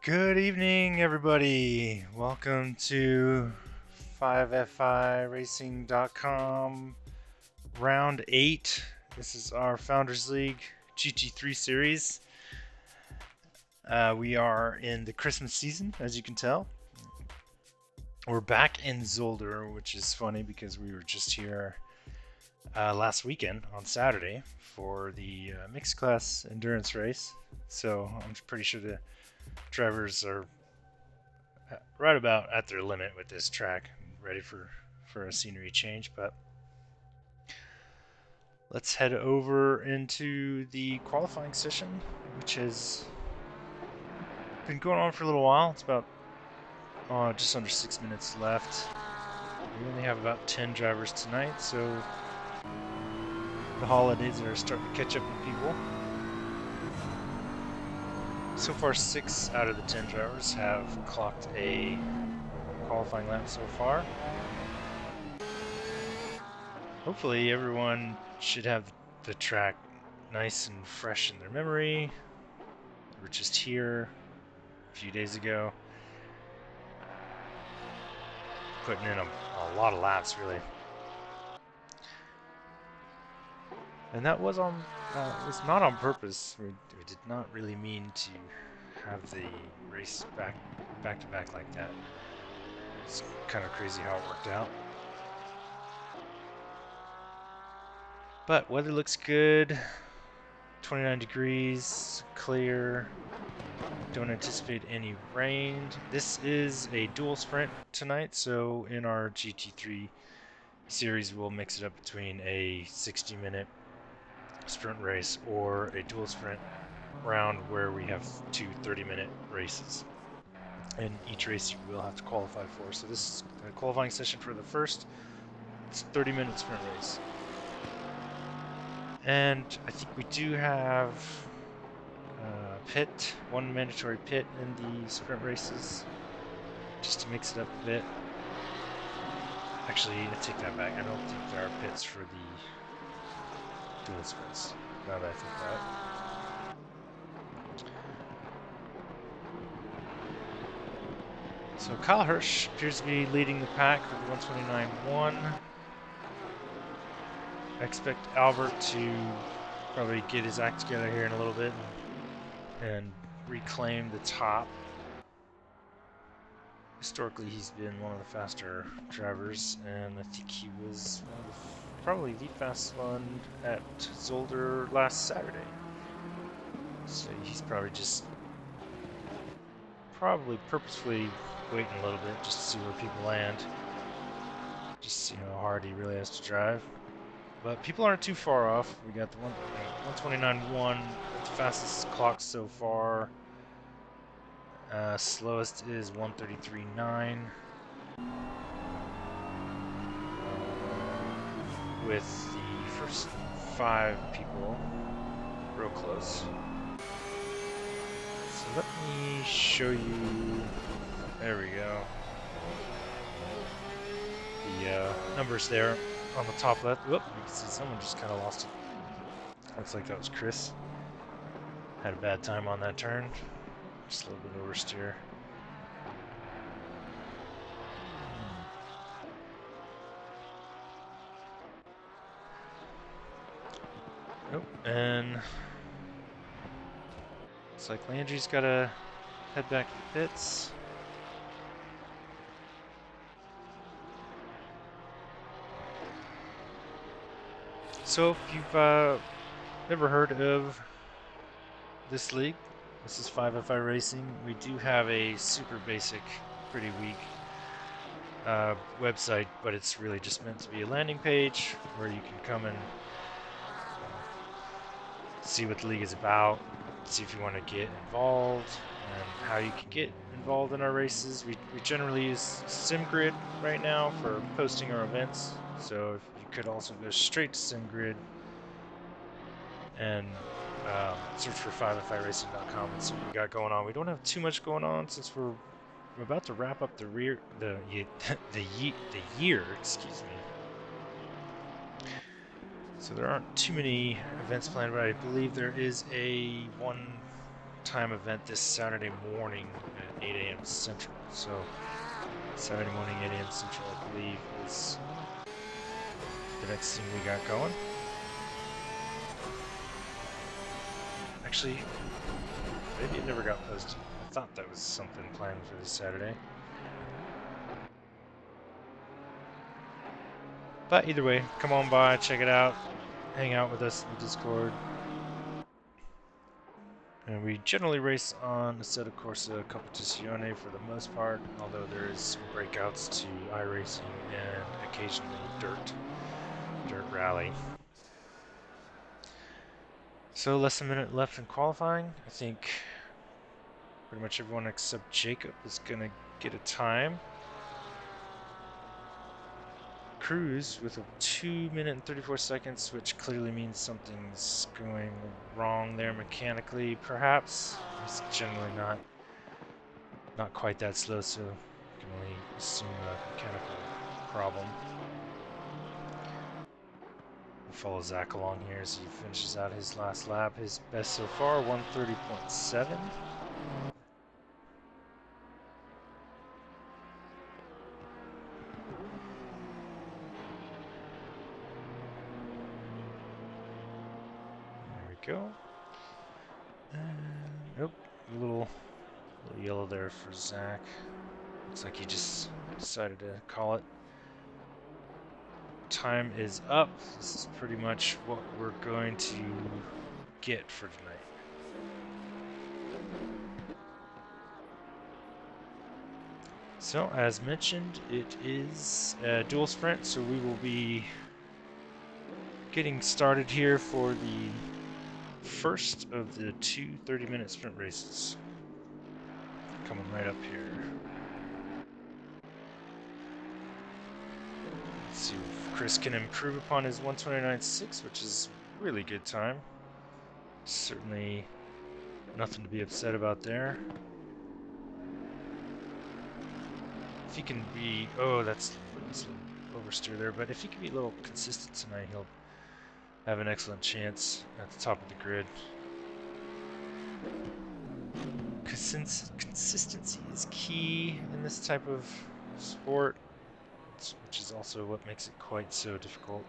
Good evening, everybody. Welcome to 5FIRacing.com round 8. This is our Founders League GT3 series. We are in the Christmas season, as you can tell. We're back in Zolder, which is funny because we were just here last weekend on Saturday for the mixed class endurance race. So I'm pretty sure the drivers are right about at their limit with this track, ready for a scenery change. But let's head over into the qualifying session, which has been going on for a little while. It's about just under 6 minutes left. We only have about 10 drivers tonight, so the holidays are starting to catch up with people. So far, 6 out of the 10 drivers have clocked a qualifying lap so far. Hopefully everyone should have the track nice and fresh in their memory. We were just here a few days ago, putting in a lot of laps, really. And that was was not on purpose. We did not really mean to have the race back to back like that. It's kind of crazy how it worked out. But weather looks good. 29 degrees, clear. Don't anticipate any rain. This is a dual sprint tonight, so in our GT3 series we'll mix it up between a 60-minute sprint race or a dual sprint round where we have two 30-minute races. And each race you will have to qualify for. So this is a qualifying session for the first. It's a 30-minute sprint race. And I think we do have one mandatory pit in the sprint races, just to mix it up a bit. Actually, I take that back. I don't think there are pits for the dual sprints, now that I think about it. So Kyle Hirsch appears to be leading the pack with the 129.1. I expect Albert to probably get his act together here in a little bit and reclaim the top. Historically, he's been one of the faster drivers, and I think he was probably the fastest one at Zolder last Saturday. So he's probably purposefully waiting a little bit just to see where people land, just to see how hard he really has to drive. But people aren't too far off. We got the 129.1, the fastest clock so far. Slowest is 133.9. With the first 5 people real close. So let me show you. There we go. The numbers there on the top left. Whoop, you can see someone just kind of lost it. Looks like that was Chris. Had a bad time on that turn. Just a little bit oversteer. Nope, and looks like Landry's got to head back to the pits. So if you've never heard of this league, this is 5FI Racing. We do have a super basic, pretty weak website, but it's really just meant to be a landing page where you can come and see what the league is about, see if you want to get involved, and how you can get involved in our races. We generally use SimGrid right now for posting our events, so if you could also go straight to SimGrid and search for 5FIRacing.com and see what we got going on. We don't have too much going on since we're about to wrap up the year, excuse me. So there aren't too many events planned, but I believe there is a one time event this Saturday morning at 8 a.m. Central. So Saturday morning, 8 a.m. Central, I believe, is the next thing we got going. Actually, maybe it never got posted. I thought that was something planned for this Saturday. But either way, come on by, check it out, hang out with us in the Discord. And we generally race on Assetto Corsa Competizione for the most part, although there is some breakouts to iRacing and occasionally dirt rally. So less than a minute left in qualifying. I think pretty much everyone except Jacob is going to get a time. Cruz with a 2 minute and 34 seconds, which clearly means something's going wrong there mechanically, perhaps. He's generally not quite that slow, so you can only assume a mechanical problem. We'll follow Zach along here as he finishes out his last lap. His best so far, 130.7. Go. Nope, a little yellow there for Zach. Looks like he just decided to call it. Time is up. This is pretty much what we're going to get for tonight. So, as mentioned, it is a dual sprint, so we will be getting started here for the first of the two 30-minute sprint races. Coming right up here. Let's see if Chris can improve upon his 129.6, which is really good time. Certainly nothing to be upset about there. If he can be, that's a little oversteer there, but if he can be a little consistent tonight, he'll have an excellent chance at the top of the grid. Since consistency is key in this type of sport, which is also what makes it quite so difficult.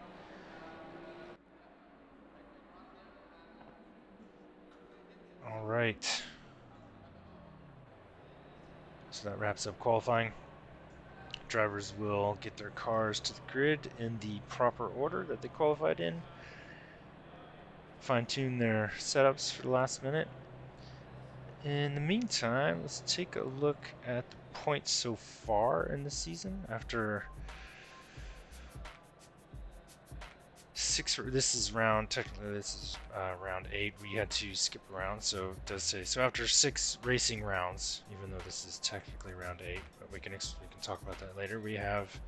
All right. So that wraps up qualifying. Drivers will get their cars to the grid in the proper order that they qualified in. Fine-tune their setups for the last minute. In the meantime, let's take a look at the points so far in the season. After this is round 8. We had to skip a round, so it does say so. After 6 racing rounds, even though this is technically round 8, but we can talk about that later. We have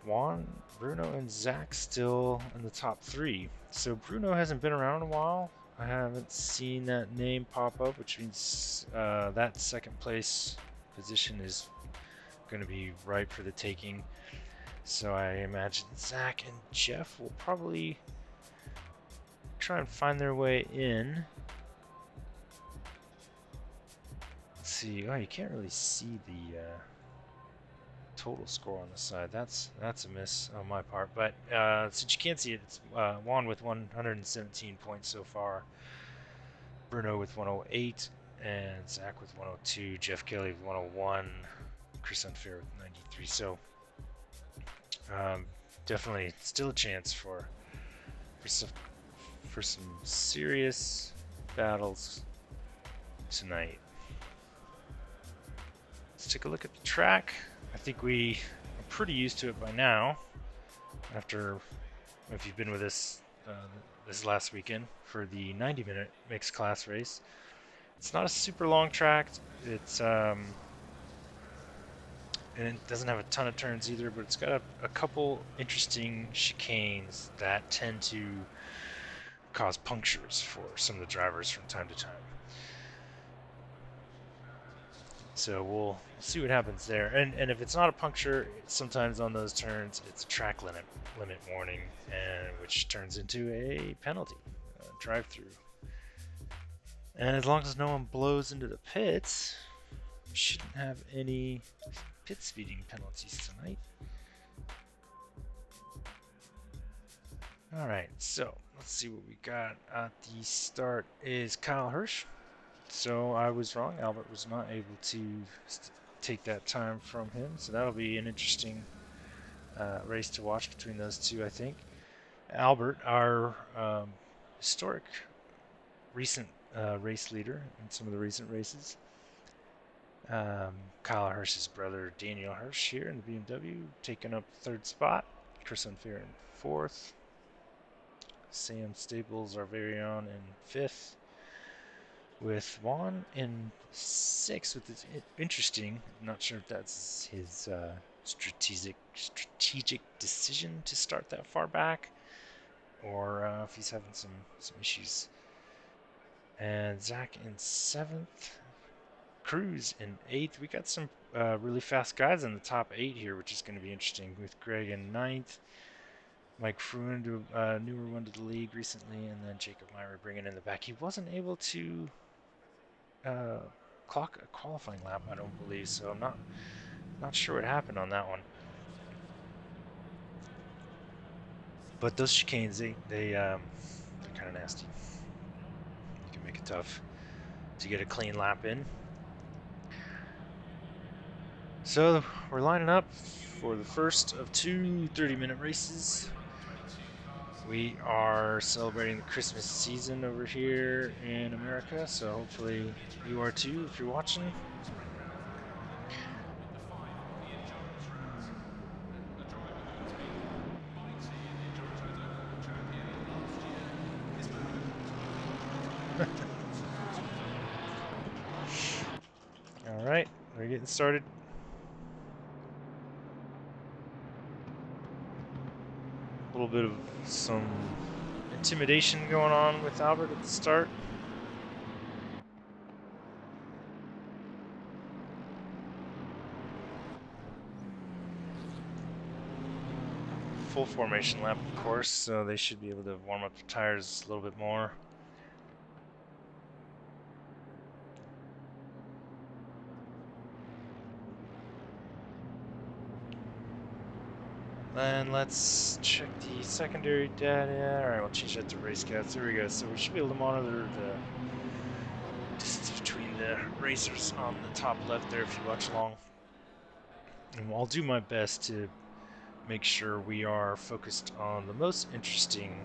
Juan, Bruno, and Zach still in the top 3. So Bruno hasn't been around in a while. I haven't seen that name pop up, which means that second place position is going to be ripe for the taking. So I imagine Zach and Jeff will probably try and find their way in. Let's see. Oh, you can't really see the total score on the side. That's a miss on my part. But since you can't see it, it's Juan with 117 points so far, Bruno with 108, and Zach with 102, Jeff Kelly with 101, Chris Unfair with 93. So definitely still a chance for some serious battles tonight. Let's take a look at the track. I think we are pretty used to it by now. After, if you've been with us this last weekend for the 90-minute mixed class race, it's not a super long track. It's and it doesn't have a ton of turns either, but it's got a couple interesting chicanes that tend to cause punctures for some of the drivers from time to time. So we'll see what happens there. And if it's not a puncture, sometimes on those turns, it's a track limit warning, and which turns into a penalty, drive-through. And as long as no one blows into the pits, we shouldn't have any pit speeding penalties tonight. Alright, so let's see what we got at the start is Kyle Hirsch. So I was wrong. Albert was not able to take that time from him. So that'll be an interesting race to watch between those two, I think. Albert, our historic recent race leader in some of the recent races. Kyle Hirsch's brother Daniel Hirsch here in the BMW taking up third spot. Chris Unfair in fourth. Sam Staples, our very own, in fifth. With Juan in sixth, with this interesting. Not sure if that's his strategic decision to start that far back, or if he's having some issues. And Zach in seventh. Cruz in eighth. We got some really fast guys in the top eight here, which is going to be interesting. With Greg in ninth, Mike Fruin, a newer one to the league recently, and then Jacob Meyer bringing in the back. He wasn't able to clock a qualifying lap, I don't believe, so I'm not sure what happened on that one. But those chicanes, they're kind of nasty. You can make it tough to get a clean lap in. So we're lining up for the first of two 30-minute races. We are celebrating the Christmas season over here in America, so hopefully you are too if you're watching. All right, we're getting started. A little bit of some intimidation going on with Albert at the start. Full formation lap, of course, so they should be able to warm up the tires a little bit more. Then let's check the secondary data. Alright, we'll change that to race cats. There we go. So we should be able to monitor the distance between the racers on the top left there if you watch along. And I'll do my best to make sure we are focused on the most interesting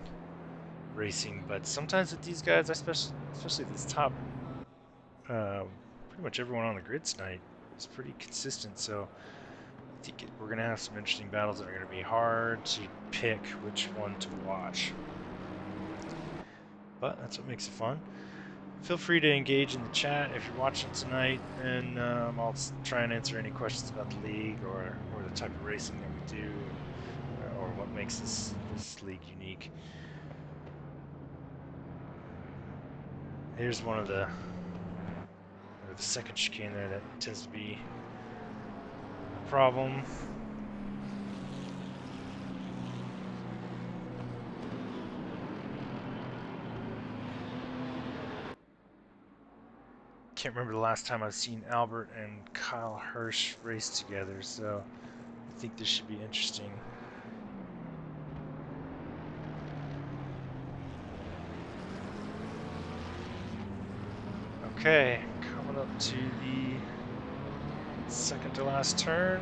racing. But sometimes with these guys, especially this top, pretty much everyone on the grid tonight is pretty consistent. So I think we're going to have some interesting battles that are going to be hard to pick which one to watch. But that's what makes it fun. Feel free to engage in the chat if you're watching tonight, and I'll try and answer any questions about the league or the type of racing that we do, or what makes this league unique. Here's one of the second chicane there that tends to be a problem. Can't remember the last time I've seen Albert and Kyle Hirsch race together, so I think this should be interesting. Okay, coming up to the second to last turn.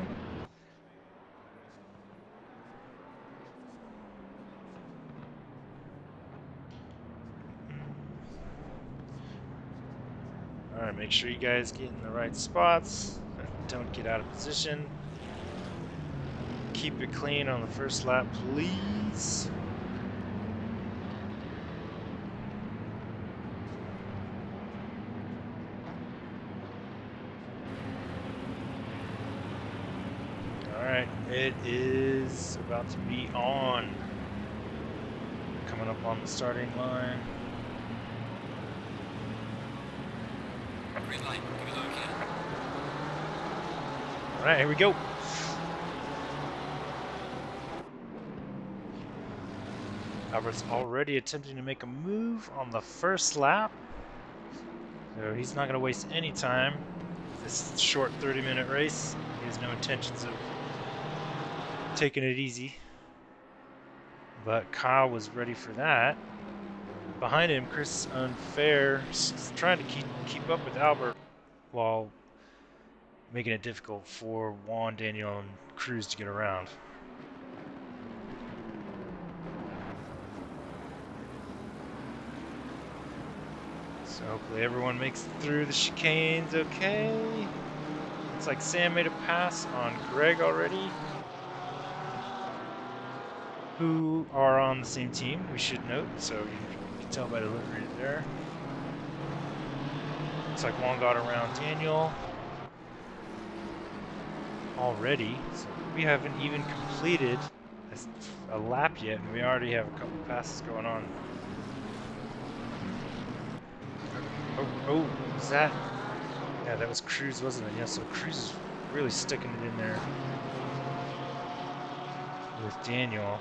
Alright, make sure you guys get in the right spots. Don't get out of position. Keep it clean on the first lap, please. Alright, it is about to be on. Coming up on the starting line. Green light, give it a look here. Alright, here we go. Albert's already attempting to make a move on the first lap. So he's not going to waste any time with this short 30-minute race. He has no intentions of taking it easy. But Kyle was ready for that. Behind him, Chris Unfair is trying to keep up with Albert while making it difficult for Juan, Daniel, and Cruz to get around. So hopefully everyone makes it through the chicanes okay. Looks like Sam made a pass on Greg already, who are on the same team, we should note, so you can tell by the livery there. Looks like Juan got around Daniel already, so we haven't even completed a lap yet, and we already have a couple passes going on. Oh, was that? Yeah, that was Cruz, wasn't it? Yeah, so Cruz is really sticking it in there with Daniel.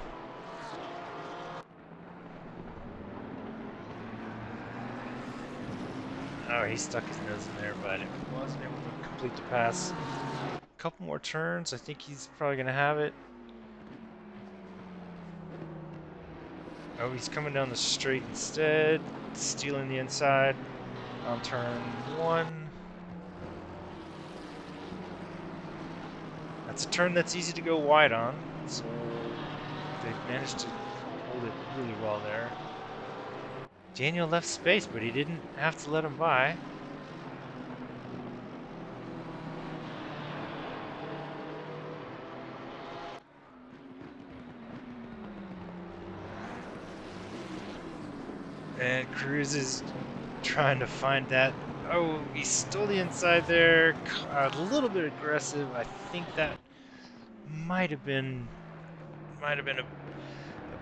Oh, he stuck his nose in there, but it wasn't able to complete the pass. A couple more turns. I think he's probably going to have it. Oh, he's coming down the straight instead, stealing the inside on turn 1. That's a turn that's easy to go wide on, so they've managed to hold it really well there. Daniel left space, but he didn't have to let him by. And Cruz is trying to find that. Oh, he stole the inside there. A little bit aggressive. I think that might have been a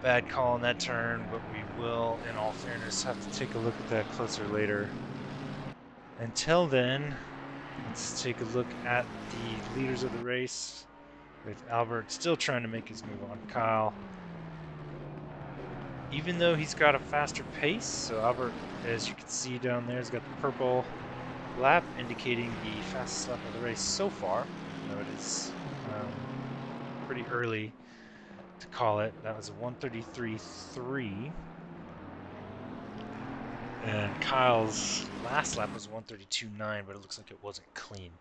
bad call in that turn, but we will, in all fairness, have to take a look at that closer later. Until then, let's take a look at the leaders of the race, with Albert still trying to make his move on Kyle. Even though he's got a faster pace, so Albert, as you can see down there, has got the purple lap indicating the fastest lap of the race so far. Though it is pretty early to call it. That was a 1:33.3. And Kyle's last lap was 1:32.9, but it looks like it wasn't clean.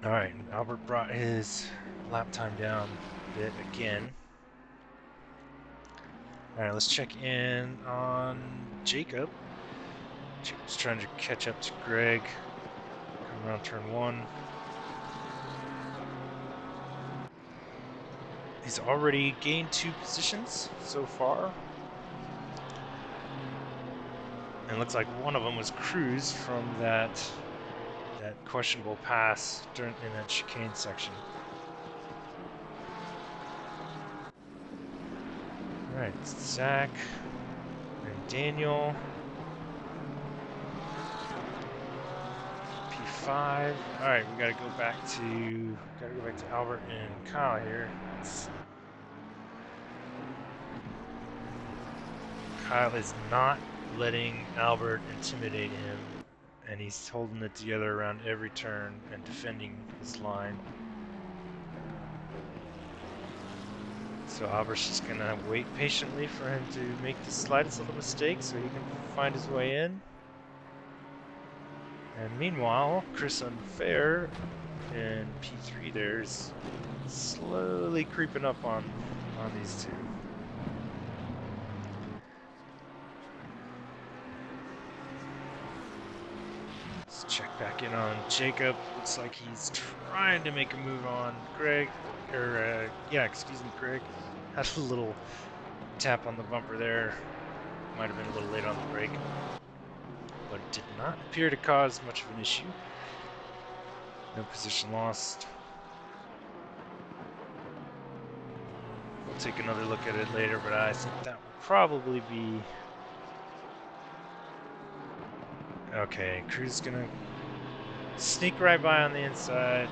All right, Albert brought his lap time down a bit again. All right, let's check in on Jacob. Jacob's trying to catch up to Greg. Coming around turn 1. He's already gained 2 positions so far. And it looks like one of them was Cruz from that questionable pass in that chicane section. Alright, Zach and Daniel. P5. Alright, we gotta go back to Albert and Kyle here. Kyle is not letting Albert intimidate him, and he's holding it together around every turn and defending his line. So Albert's just gonna wait patiently for him to make the slightest little mistake so he can find his way in. And meanwhile, Chris Unfair in P3 there's slowly creeping up on these two. Let's check back in on Jacob. Looks like he's trying to make a move on Greg. Greg. Had a little tap on the bumper there. Might have been a little late on the brake. But it did not appear to cause much of an issue. No position lost. We'll take another look at it later, but I think that will probably be... Okay, Cruz is gonna sneak right by on the inside.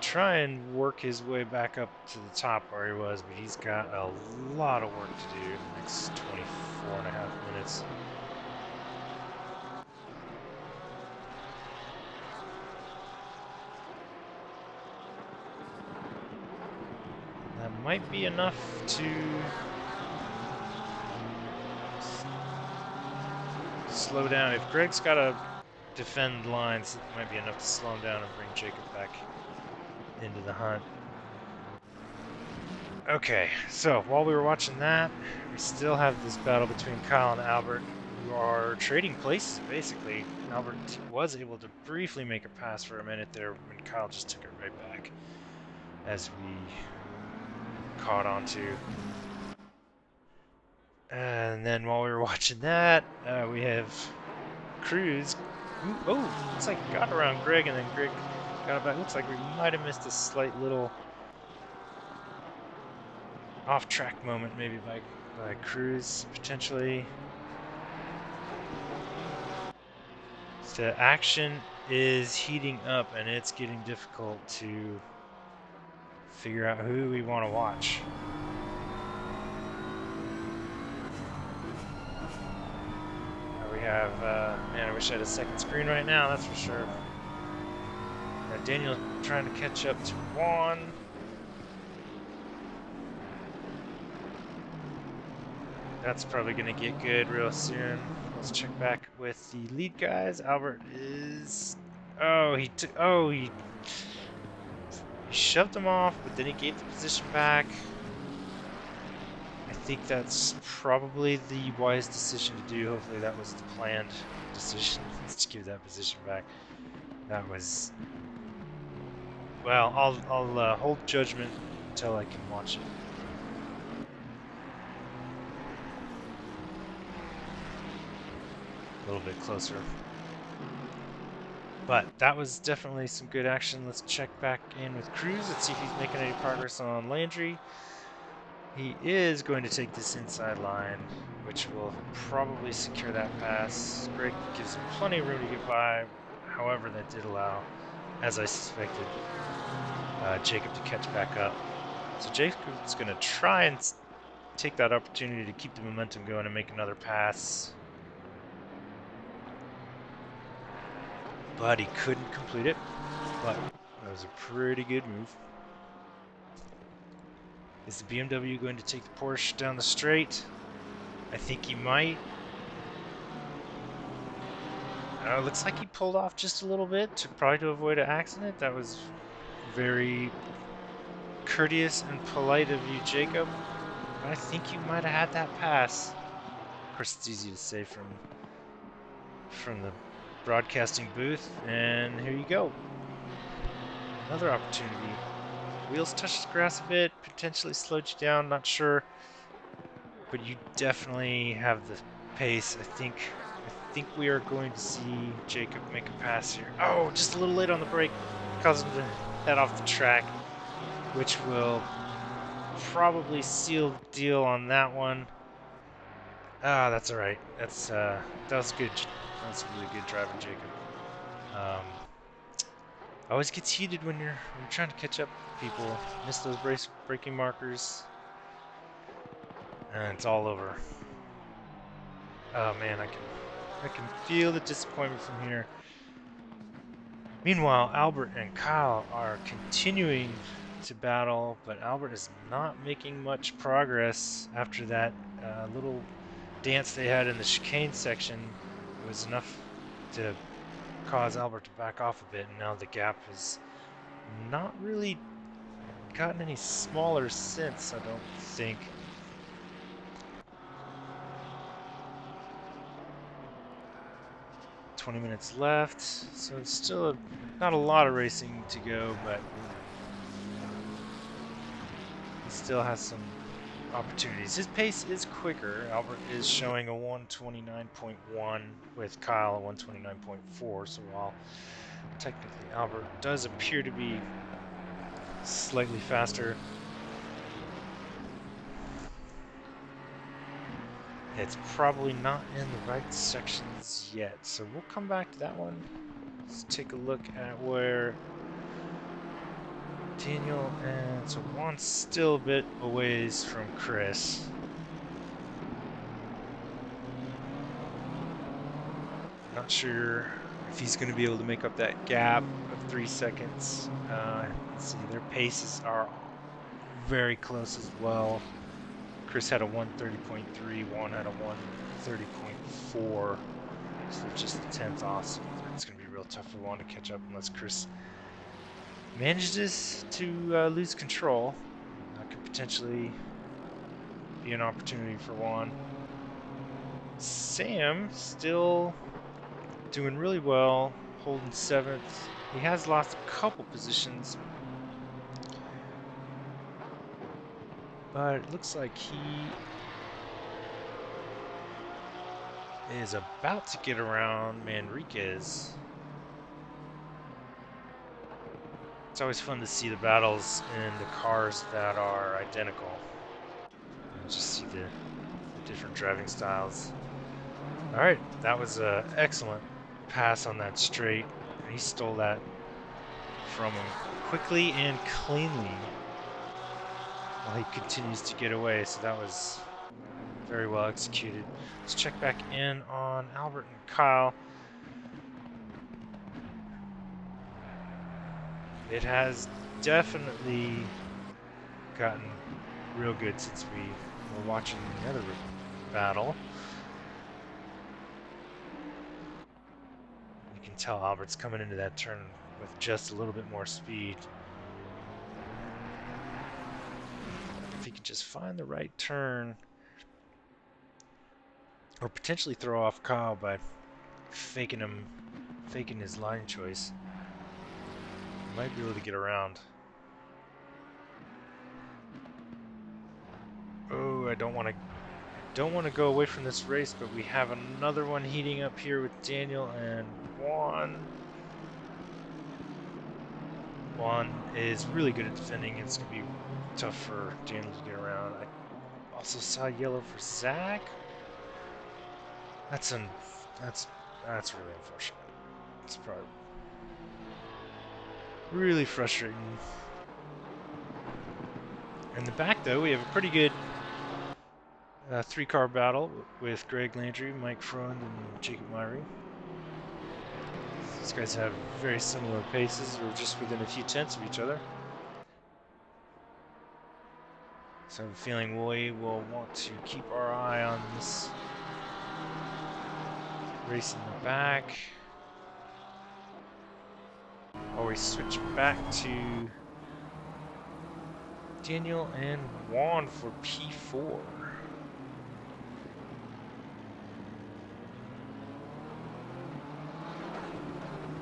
try and work his way back up to the top where he was, but he's got a lot of work to do in the next 24 and a half minutes. That might be enough to slow down. If Greg's got to defend lines, it might be enough to slow him down and bring Jacob back into the hunt. Okay, so while we were watching that, we still have this battle between Kyle and Albert, who are trading places, basically. Albert was able to briefly make a pass for a minute there when Kyle just took it right back, as we caught onto. And then while we were watching that, we have Cruz. Oh, looks like he got around Greg, and then Greg got it back. Looks like we might have missed a slight little off-track moment, maybe by Cruz, potentially. The action is heating up, and it's getting difficult to figure out who we want to watch. We have, man, I wish I had a second screen right now, that's for sure. Daniel trying to catch up to Juan. That's probably going to get good real soon. Let's check back with the lead guys. Albert is... Oh, he shoved him off, but then he gave the position back. I think that's probably the wise decision to do. Hopefully that was the planned decision to give that position back. That was... Well, I'll hold judgment until I can watch it. A little bit closer. But that was definitely some good action. Let's check back in with Cruz. Let's see if he's making any progress on Landry. He is going to take this inside line, which will probably secure that pass. Greg gives him plenty of room to get by. However, that did allow, as I suspected, Jacob to catch back up. So Jacob's going to try and take that opportunity to keep the momentum going and make another pass. But he couldn't complete it. But that was a pretty good move. Is the BMW going to take the Porsche down the straight? I think he might. Looks like he pulled off just a little bit, probably to avoid an accident. That was very courteous and polite of you, Jacob. I think you might have had that pass. Of course, it's easy to say from the broadcasting booth. And here you go. Another opportunity. Wheels touched the grass a bit, potentially slowed you down, not sure. But you definitely have the pace. I think we are going to see Jacob make a pass here. Oh, just a little late on the brake. Caused him to head off the track, which will probably seal the deal on that one. Ah, that's all right. That was good. That was really good driving, Jacob. Always gets heated when you're trying to catch up with people. Miss those braking markers, and it's all over. Oh man, I can feel the disappointment from here. Meanwhile, Albert and Kyle are continuing to battle, but Albert is not making much progress after that little dance they had in the chicane section. It was enough to cause Albert to back off a bit, and now the gap has not really gotten any smaller since, I don't think. Minutes left, so it's still not a lot of racing to go, but he still has some opportunities. His pace is quicker. Albert is showing a 129.1 with Kyle a 129.4, so while technically Albert does appear to be slightly faster, it's probably not in the right sections yet, so we'll come back to that one. Let's take a look at where Daniel, and so Juan's still a bit a ways from Chris. Not sure if he's going to be able to make up that gap of 3 seconds. Let's see, their paces are very close as well. Chris had a 1:30.3, Juan had a 1:30.4, so they're just a tenth off. So it's going to be real tough for Juan to catch up unless Chris manages to lose control. That could potentially be an opportunity for Juan. Sam still doing really well, holding 7th. He has lost a couple positions, but it looks like he is about to get around Manriquez. It's always fun to see the battles in the cars that are identical. And just see the different driving styles. All right, that was an excellent pass on that straight, and he stole that from him quickly and cleanly while he continues to get away. So that was very well executed. Let's check back in on Albert and Kyle. It has definitely gotten real good since we were watching the other battle. You can tell Albert's coming into that turn with just a little bit more speed. If he can just find the right turn, or potentially throw off Kyle by faking his line choice, he might be able to get around. Oh, I don't want to go away from this race, but we have another one heating up here with Daniel and Juan. Juan is really good at defending. It's going to be tough for Daniel to get around. I also saw yellow for Zach. That's really unfortunate. It's probably really frustrating. In the back, though, we have a pretty good three-car battle with Greg Landry, Mike Freund, and Jacob Myrie. These guys have very similar paces. We're just within a few tenths of each other. So I'm feeling we will want to keep our eye on this race in the back. While we switch back to Daniel and Juan for P4.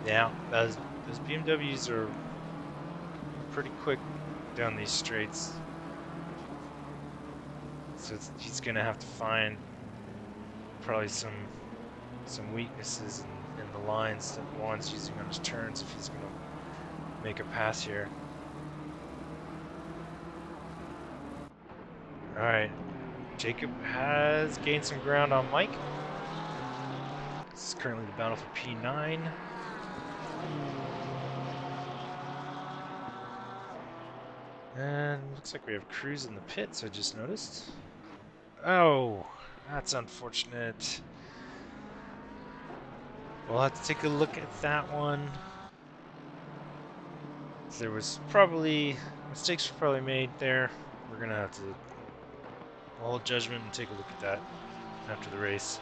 Yeah, those BMWs are pretty quick down these straights. So he's gonna have to find probably some weaknesses in the lines that Juan's using on his turns if he's gonna make a pass here. All right, Jacob has gained some ground on Mike. This is currently the battle for P9. And looks like we have Cruz in the pits, I just noticed. Oh, that's unfortunate. We'll have to take a look at that one. There was probably, mistakes were probably made there. We're gonna have to hold judgment and take a look at that after the race.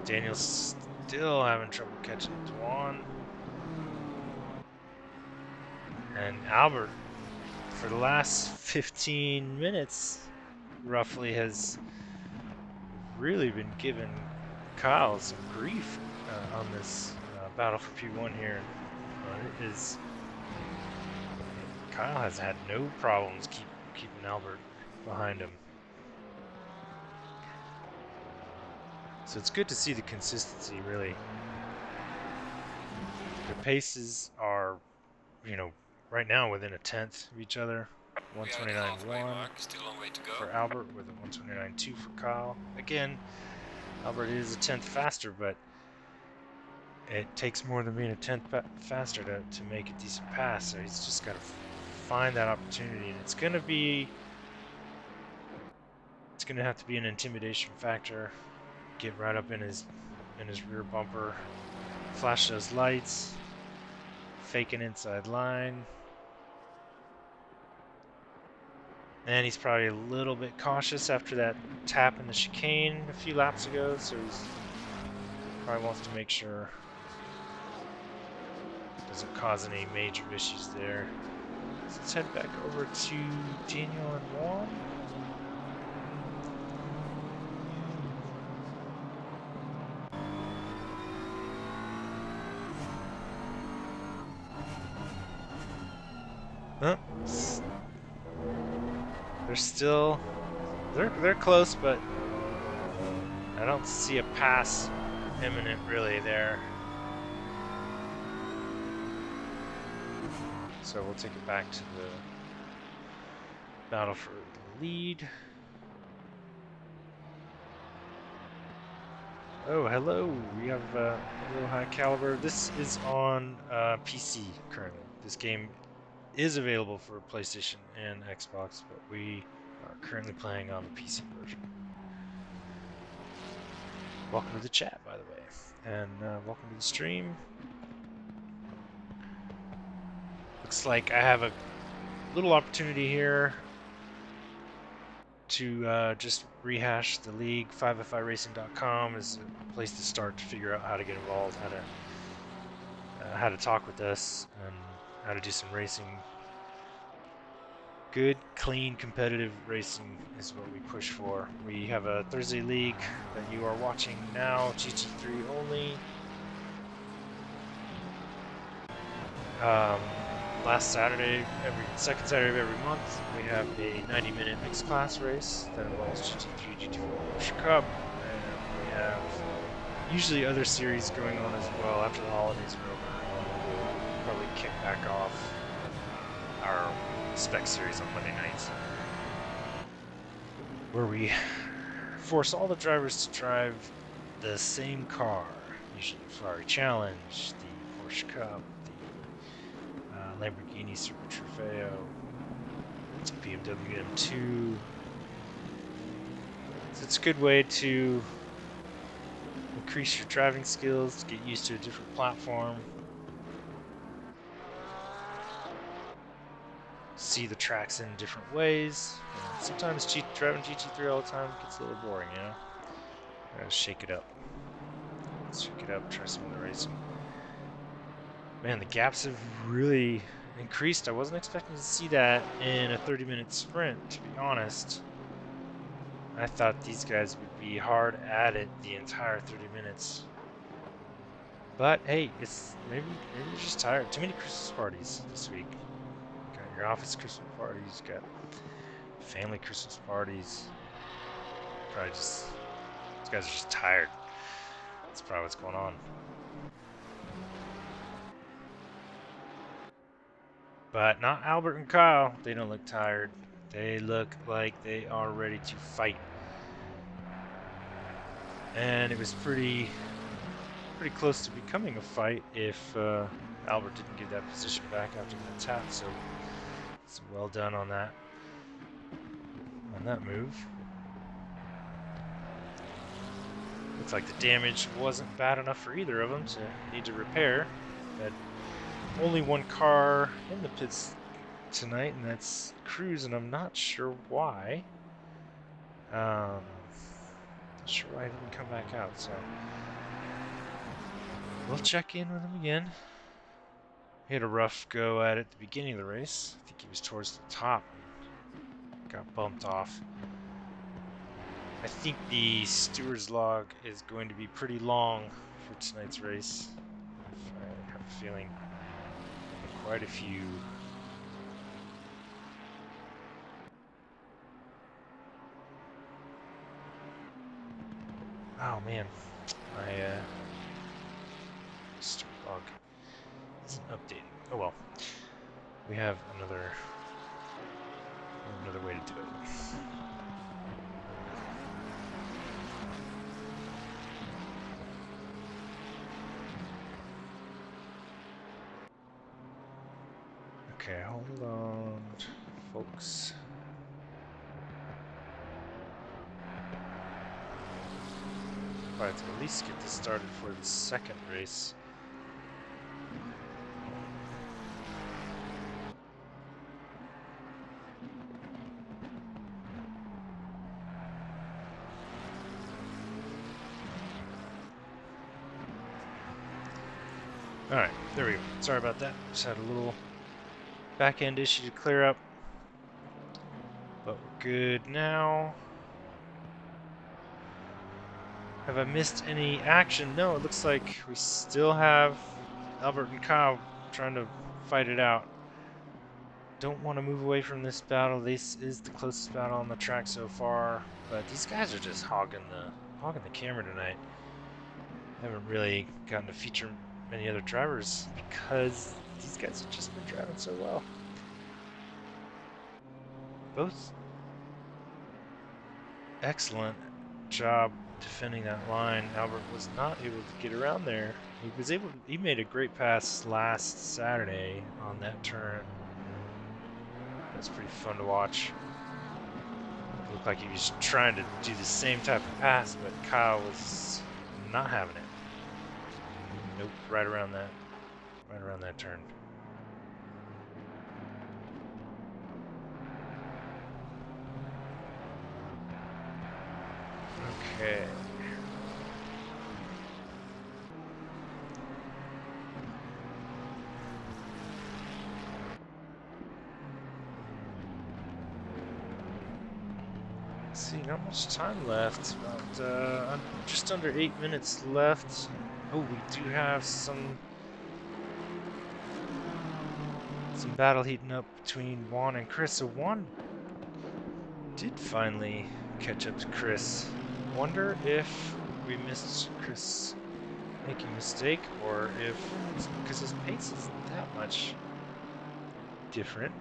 Daniel's still having trouble catching Dwan. And Albert, for the last 15 minutes, roughly, has really been giving Kyle some grief on this battle for P1 here. It is, Kyle has had no problems keeping Albert behind him. So it's good to see the consistency, really. The paces are, right now within a tenth of each other. 129.1 for Albert with a 129.2 for Kyle. Again, Albert is a tenth faster, but it takes more than being a tenth faster to make a decent pass. So he's just got to find that opportunity, and it's gonna have to be an intimidation factor. Get right up in his rear bumper, flash those lights, fake an inside line. And he's probably a little bit cautious after that tap in the chicane a few laps ago, so he's probably wants to make sure it doesn't cause any major issues there. So let's head back over to Daniel and Juan. Huh? They're still they're close, but I don't see a pass imminent really there. So we'll take it back to the battle for the lead. Oh, hello. We have a little high caliber. This is on PC currently. This game is available for PlayStation and Xbox, but we are currently playing on the PC version. Welcome to the chat, by the way, and welcome to the stream. Looks like I have a little opportunity here to just rehash the league. 5FIRacing.com is a place to start to figure out how to get involved, how to talk with us, and how to do some racing. Good, clean, competitive racing is what we push for. We have a Thursday league that you are watching now, GT3 only. Last Saturday, second Saturday of every month, we have a 90-minute mixed class race that involves GT3, GT4 Porsche Cup, and we have usually other series going on as well. After the holidays are over, we'll probably kick back off our spec series on Monday nights, where we force all the drivers to drive the same car, usually the Ferrari Challenge, the Porsche Cup, the Lamborghini Super Trofeo, BMW M2. So it's a good way to increase your driving skills, get used to a different platform, see the tracks in different ways. Sometimes driving GT3 all the time gets a little boring, you know? Gotta shake it up. Let's shake it up, try some of the racing. Man, the gaps have really increased. I wasn't expecting to see that in a 30-minute sprint, to be honest. I thought these guys would be hard at it the entire 30 minutes. But hey, it's maybe you're just tired. Too many Christmas parties this week. Got your office Christmas parties, got family Christmas parties. Probably just these guys are just tired. That's probably what's going on. But not Albert and Kyle. They don't look tired. They look like they are ready to fight. And it was pretty close to becoming a fight if Albert didn't get that position back after that tap. So it's well done on that move. Looks like the damage wasn't bad enough for either of them to need to repair. But only one car in the pits tonight, and that's Cruz, and I'm not sure why. Not sure why he didn't come back out, so we'll check in with him again. He had a rough go at it at the beginning of the race. I think he was towards the top and got bumped off. I think the steward's log is going to be pretty long for tonight's race. I have a feeling quite a few oh man, my steward log isn't updating. Oh well, we have another way to do it. Okay, hold on, folks. Probably have to at least get this started for the second race. Alright, there we go. Sorry about that. Just had a little back end issue to clear up. But we're good now. Have I missed any action? No, it looks like we still have Albert and Kyle trying to fight it out. Don't want to move away from this battle. This is the closest battle on the track so far, but these guys are just hogging the camera tonight. Haven't really gotten to feature many other drivers because these guys have just been driving so well. Both excellent job defending that line. Albert was not able to get around there. He made a great pass last Saturday on that turn. That's pretty fun to watch. It looked like he was trying to do the same type of pass, but Kyle was not having it. Nope, right around that turn. Okay. Let's see, not much time left. About just under 8 minutes left. Oh, we do have some battle heating up between Juan and Chris. So Juan did finally catch up to Chris. Wonder if we missed Chris making a mistake, or if it's because his pace isn't that much different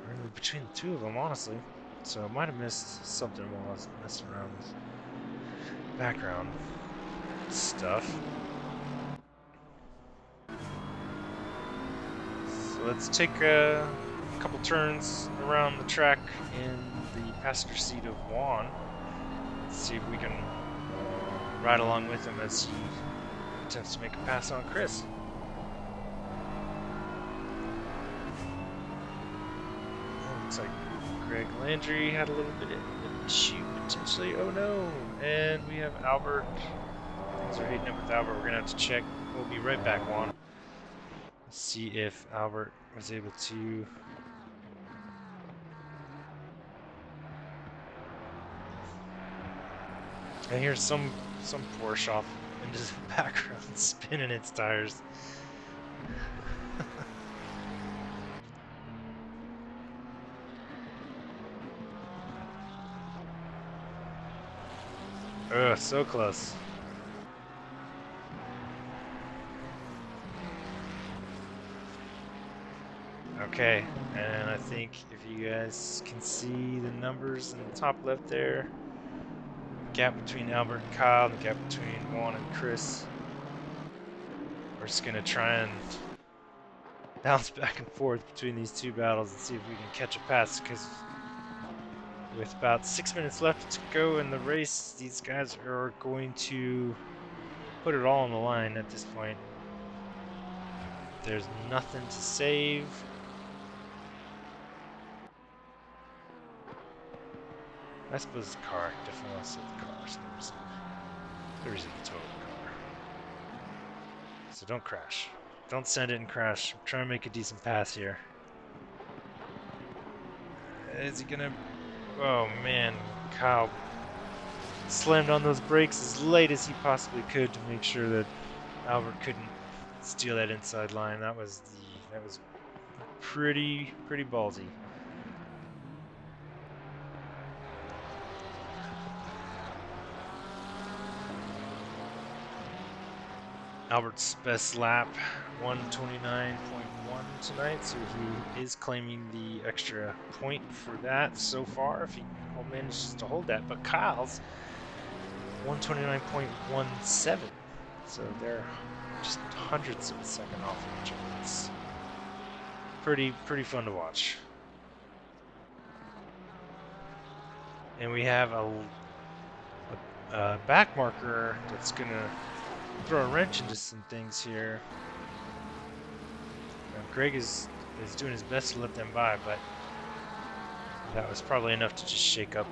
really between the two of them, honestly. So I might have missed something while I was messing around with background stuff. So let's take a couple turns around the track in the passenger seat of Juan. Let's see if we can ride along with him as he attempts to make a pass on Chris. Looks like Greg Landry had a little bit of an issue potentially. Oh no! And we have Albert. Things are heating up with Albert. We're gonna have to check. We'll be right back, Juan. Let's see if Albert was able to. I hear some Porsche off into the background spinning its tires. Ugh, so close. Okay, and I think if you guys can see the numbers in the top left there, gap between Albert and Kyle, and the gap between Juan and Chris. We're just gonna try and bounce back and forth between these two battles and see if we can catch a pass, because with about 6 minutes left to go in the race, these guys are going to put it all on the line at this point. There's nothing to save. I suppose the car. Definitely want to save the car. So no reason to total the car. So don't crash. Don't send it and crash. I'm trying to make a decent pass here. Is he gonna... Oh man, Kyle slammed on those brakes as late as he possibly could to make sure that Albert couldn't steal that inside line. That was pretty ballsy. Albert's best lap, 129.1 tonight, so he is claiming the extra point for that so far if he manages to hold that. But Kyle's 129.17, so they're just hundredths of a second off of each other. pretty fun to watch. And we have a back marker that's gonna throw a wrench into some things here. Now, Greg is doing his best to let them by, but that was probably enough to just shake up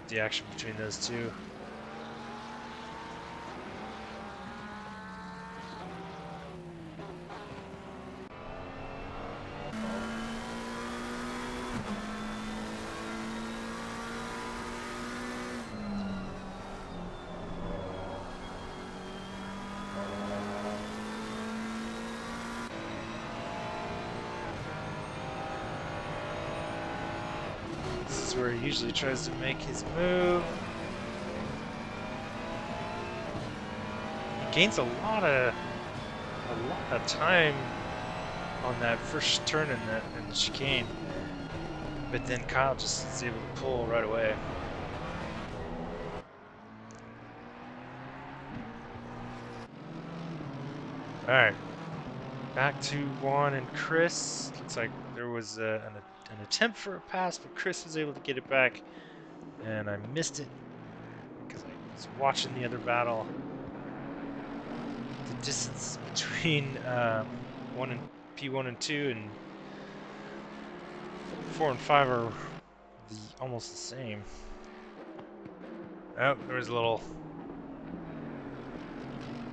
the action between those two. This is where he usually tries to make his move. He gains a lot of time on that first turn in the chicane, but then Kyle just is able to pull right away. All right, back to Juan and Chris. Looks like there was an attempt for a pass, but Chris was able to get it back, and I missed it because I was watching the other battle. The distance between one and P1 and 2 and 4 and 5 are almost the same. Oh, there was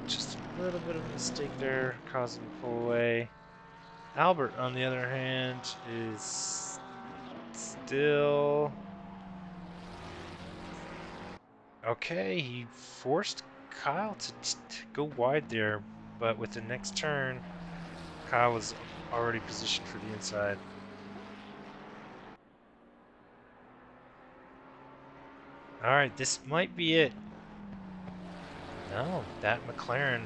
just a little bit of a mistake there, causing him to pull away. Albert, on the other hand, is still okay. He forced Kyle to go wide there, but with the next turn, Kyle was already positioned for the inside. All right, this might be it. No, that McLaren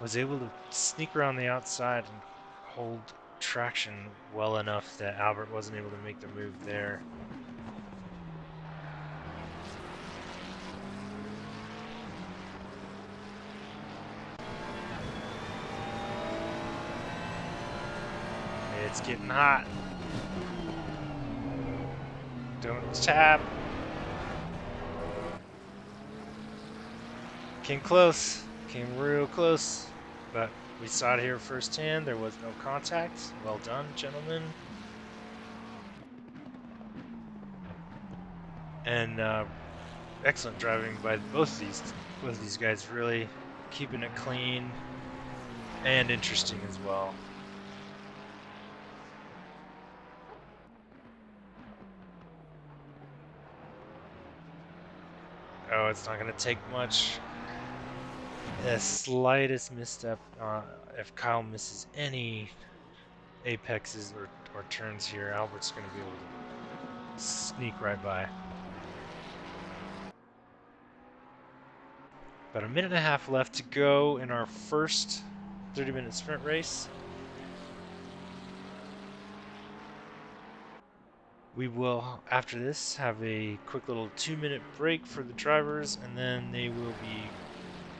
was able to sneak around the outside and hold traction well enough that Albert wasn't able to make the move there. It's getting hot. Don't tap. Came close. Came real close. But we saw it here firsthand. There was no contact. Well done, gentlemen. And excellent driving by both of these guys. Really keeping it clean and interesting as well. Oh, it's not going to take much. The slightest misstep, if Kyle misses any apexes or turns here, Albert's going to be able to sneak right by. About a minute and a half left to go in our first 30-minute sprint race. We will, after this, have a quick little 2-minute break for the drivers, and then they will be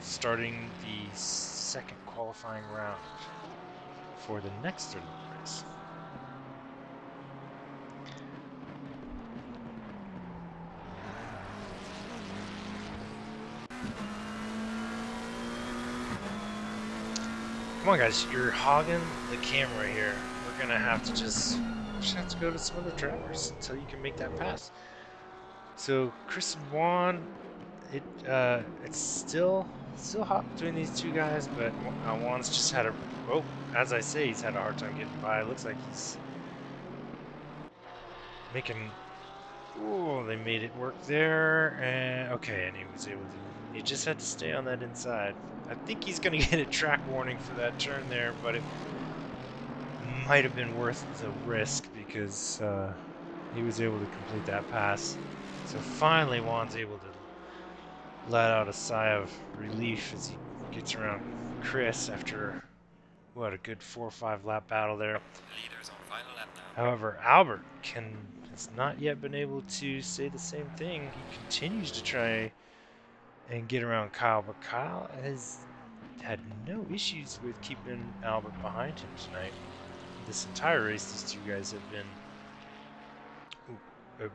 starting the second qualifying round for the next 30-minute race. Come on, guys, you're hogging the camera here. We're gonna have to just have to go to some other drivers until you can make that pass. So Chris and Juan, it's still hot between these two guys, but Juan's just had as I say, he's had a hard time getting by. It looks like he's making. Oh, they made it work there, and okay, and he was able to. He just had to stay on that inside. I think he's gonna get a track warning for that turn there, but it might have been worth the risk because he was able to complete that pass. So finally, Juan's able to let out a sigh of relief as he gets around Chris after what a good 4 or 5 lap battle there. Leaders on final lap now. However, Albert has not yet been able to say the same thing. He continues to try and get around Kyle, but Kyle had no issues with keeping Albert behind him tonight. This entire race, these two guys have been uh,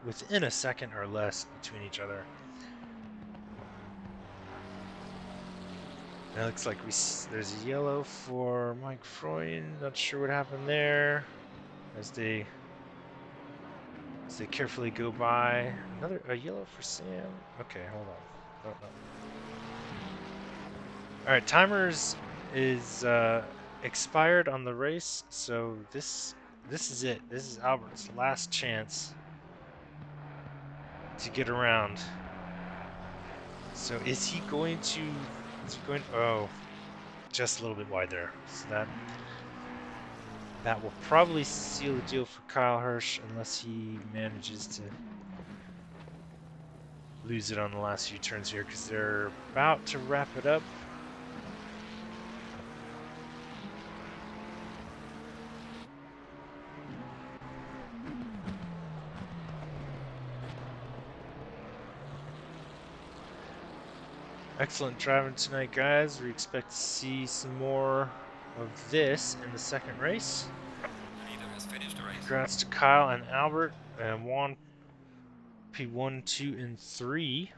within a second or less between each other. It looks like there's a yellow for Mike Freund. Not sure what happened there. As they carefully go by. A yellow for Sam. Okay, hold on. Oh, no. All right, timers is expired on the race, so this is it. This is Albert's last chance to get around. So is he going to? Is he going? Oh, just a little bit wide there. So that will probably seal the deal for Kyle Hirsch unless he manages to lose it on the last few turns here, because they're about to wrap it up. Excellent driving tonight, guys. We expect to see some more of this in the second race. Leader has finished the race. Congrats to Kyle and Albert, and Juan P1, 2, and 3.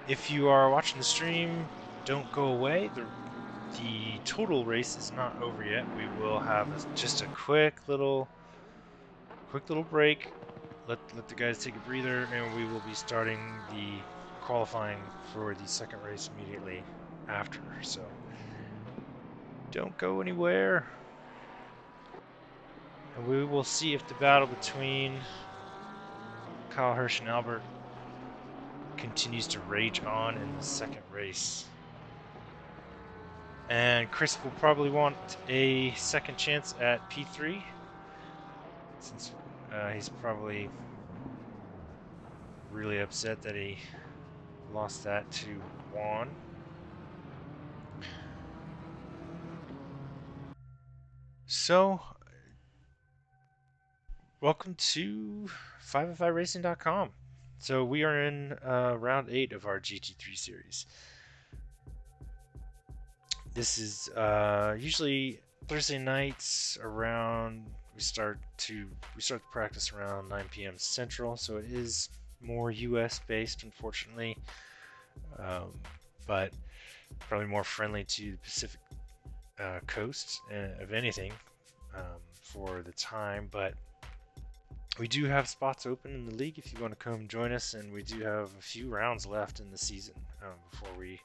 If you are watching the stream, don't go away. The total race is not over yet. We will have just a quick little break. Let the guys take a breather, and we will be starting the qualifying for the second race immediately after. So don't go anywhere. And we will see if the battle between Kyle Hirsch and Albert continues to rage on in the second race. And Chris will probably want a second chance at P3, since he's probably really upset that he lost that to Juan. So, welcome to 505racing.com. So we are in round 8 of our GT3 series. This is usually Thursday nights around. We start the practice around 9 p.m. Central, so it is more U.S. based, unfortunately, but probably more friendly to the Pacific coast, if anything, for the time. But we do have spots open in the league if you want to come join us, and we do have a few rounds left in the season before we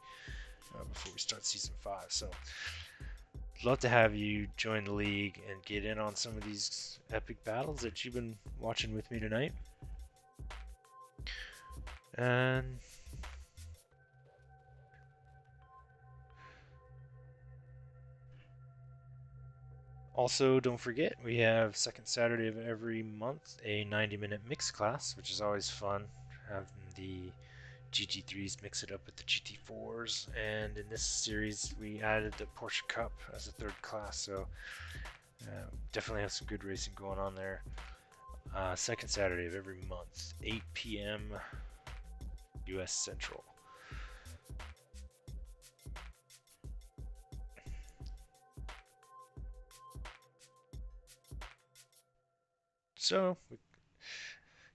start season 5. So I'd love to have you join the league and get in on some of these epic battles that you've been watching with me tonight. And also, don't forget, we have second Saturday of every month a 90-minute mix class, which is always fun, having the GT3s mix it up with the GT4s, and in this series we added the Porsche Cup as a third class, so definitely have some good racing going on there. Second Saturday of every month, 8 p.m. US Central. So we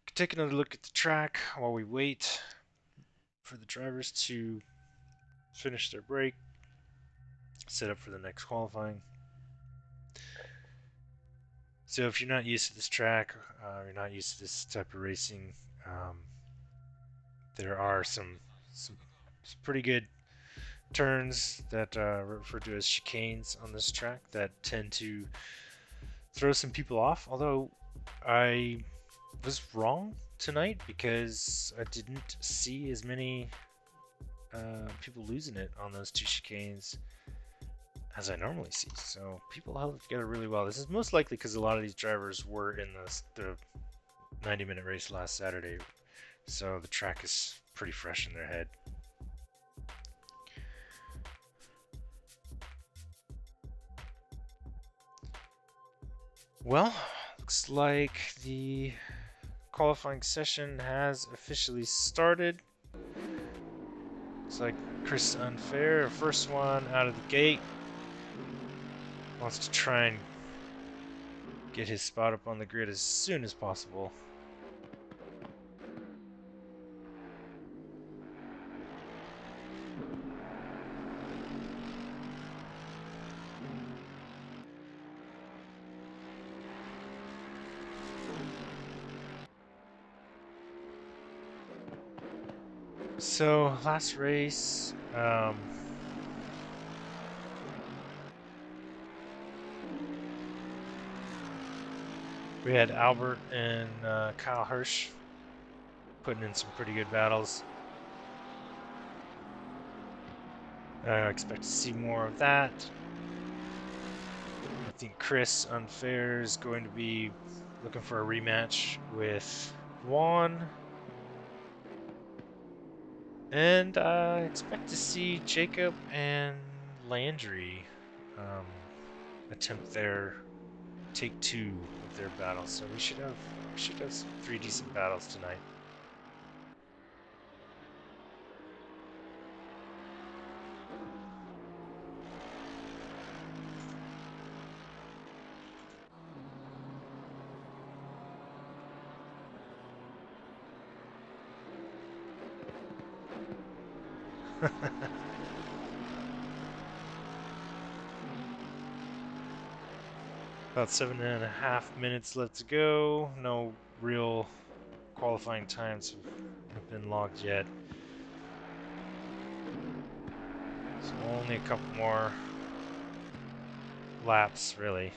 can take another look at the track while we wait for the drivers to finish their break, set up for the next qualifying. So if you're not used to this track, you're not used to this type of racing, there are some pretty good turns that are referred to as chicanes on this track that tend to throw some people off, although I was wrong tonight because I didn't see as many people losing it on those two chicanes as I normally see. So people held it together really well. This is most likely because a lot of these drivers were in the 90-minute race last Saturday, so the track is pretty fresh in their head. Well, looks like the qualifying session has officially started. Looks like Chris Unfair, first one out of the gate, wants to try and get his spot up on the grid as soon as possible. So, last race, we had Albert and Kyle Hirsch putting in some pretty good battles. I expect to see more of that. I think Chris Unfair is going to be looking for a rematch with Juan. And I expect to see Jacob and Landry attempt their take two of their battles. So we should have some three decent battles tonight. About 7.5 minutes left to go. No real qualifying times have been logged yet. So only a couple more laps, really.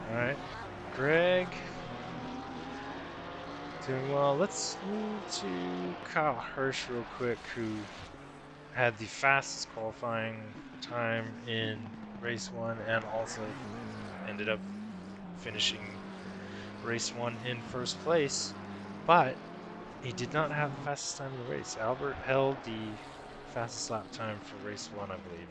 Alright, Greg doing well. Let's move to Kyle Hirsch real quick, who had the fastest qualifying time in race one and also ended up finishing race one in first place, but he did not have the fastest time in the race. Albert held the fastest lap time for race one, I believe.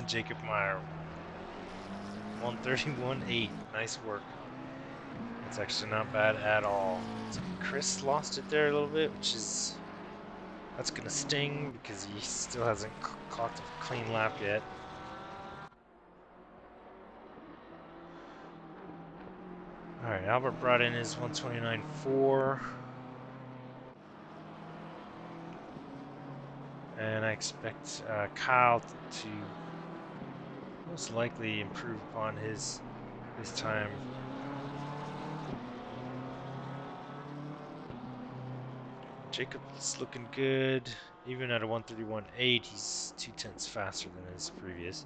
Jacob Meyer, 131.8. Nice work. It's actually not bad at all. So Chris lost it there a little bit, that's gonna sting because he still hasn't clocked a clean lap yet. All right, Albert brought in his 129.4, and I expect Kyle to most likely improve upon his time. Jacob's looking good. Even at a 131.8, he's 2/10 faster than his previous.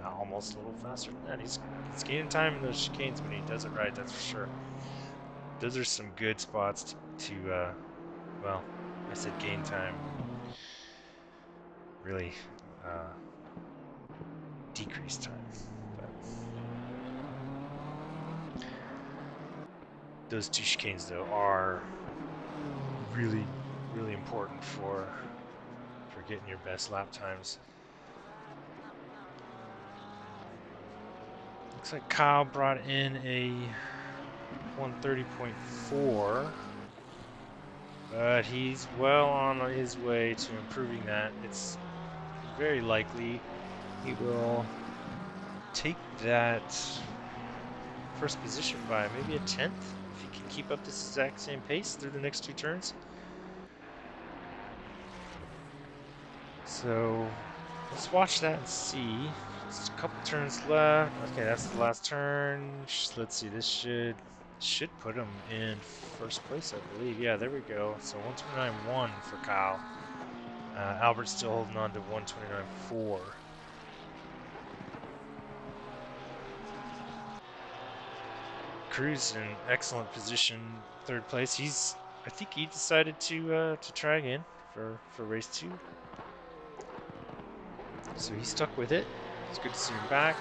Almost a little faster than that. He's gaining time in those chicanes when he does it right, that's for sure. Those are some good spots to well, I said gain time. Really decrease time. But those two chicanes, though, are really, really important for getting your best lap times. Looks like Kyle brought in a 130.4, but he's well on his way to improving that. It's very likely he will take that first position by maybe a 10th if he can keep up this exact same pace through the next two turns. So let's watch that and see. Just a couple turns left. Okay, that's the last turn. Let's see. This should put him in first place, I believe. Yeah, there we go. So 129.1 for Kyle. Albert's still holding on to 129.4. Cruz in excellent position, third place. I think he decided to try again for race 2, so he stuck with it. It's good to see him back.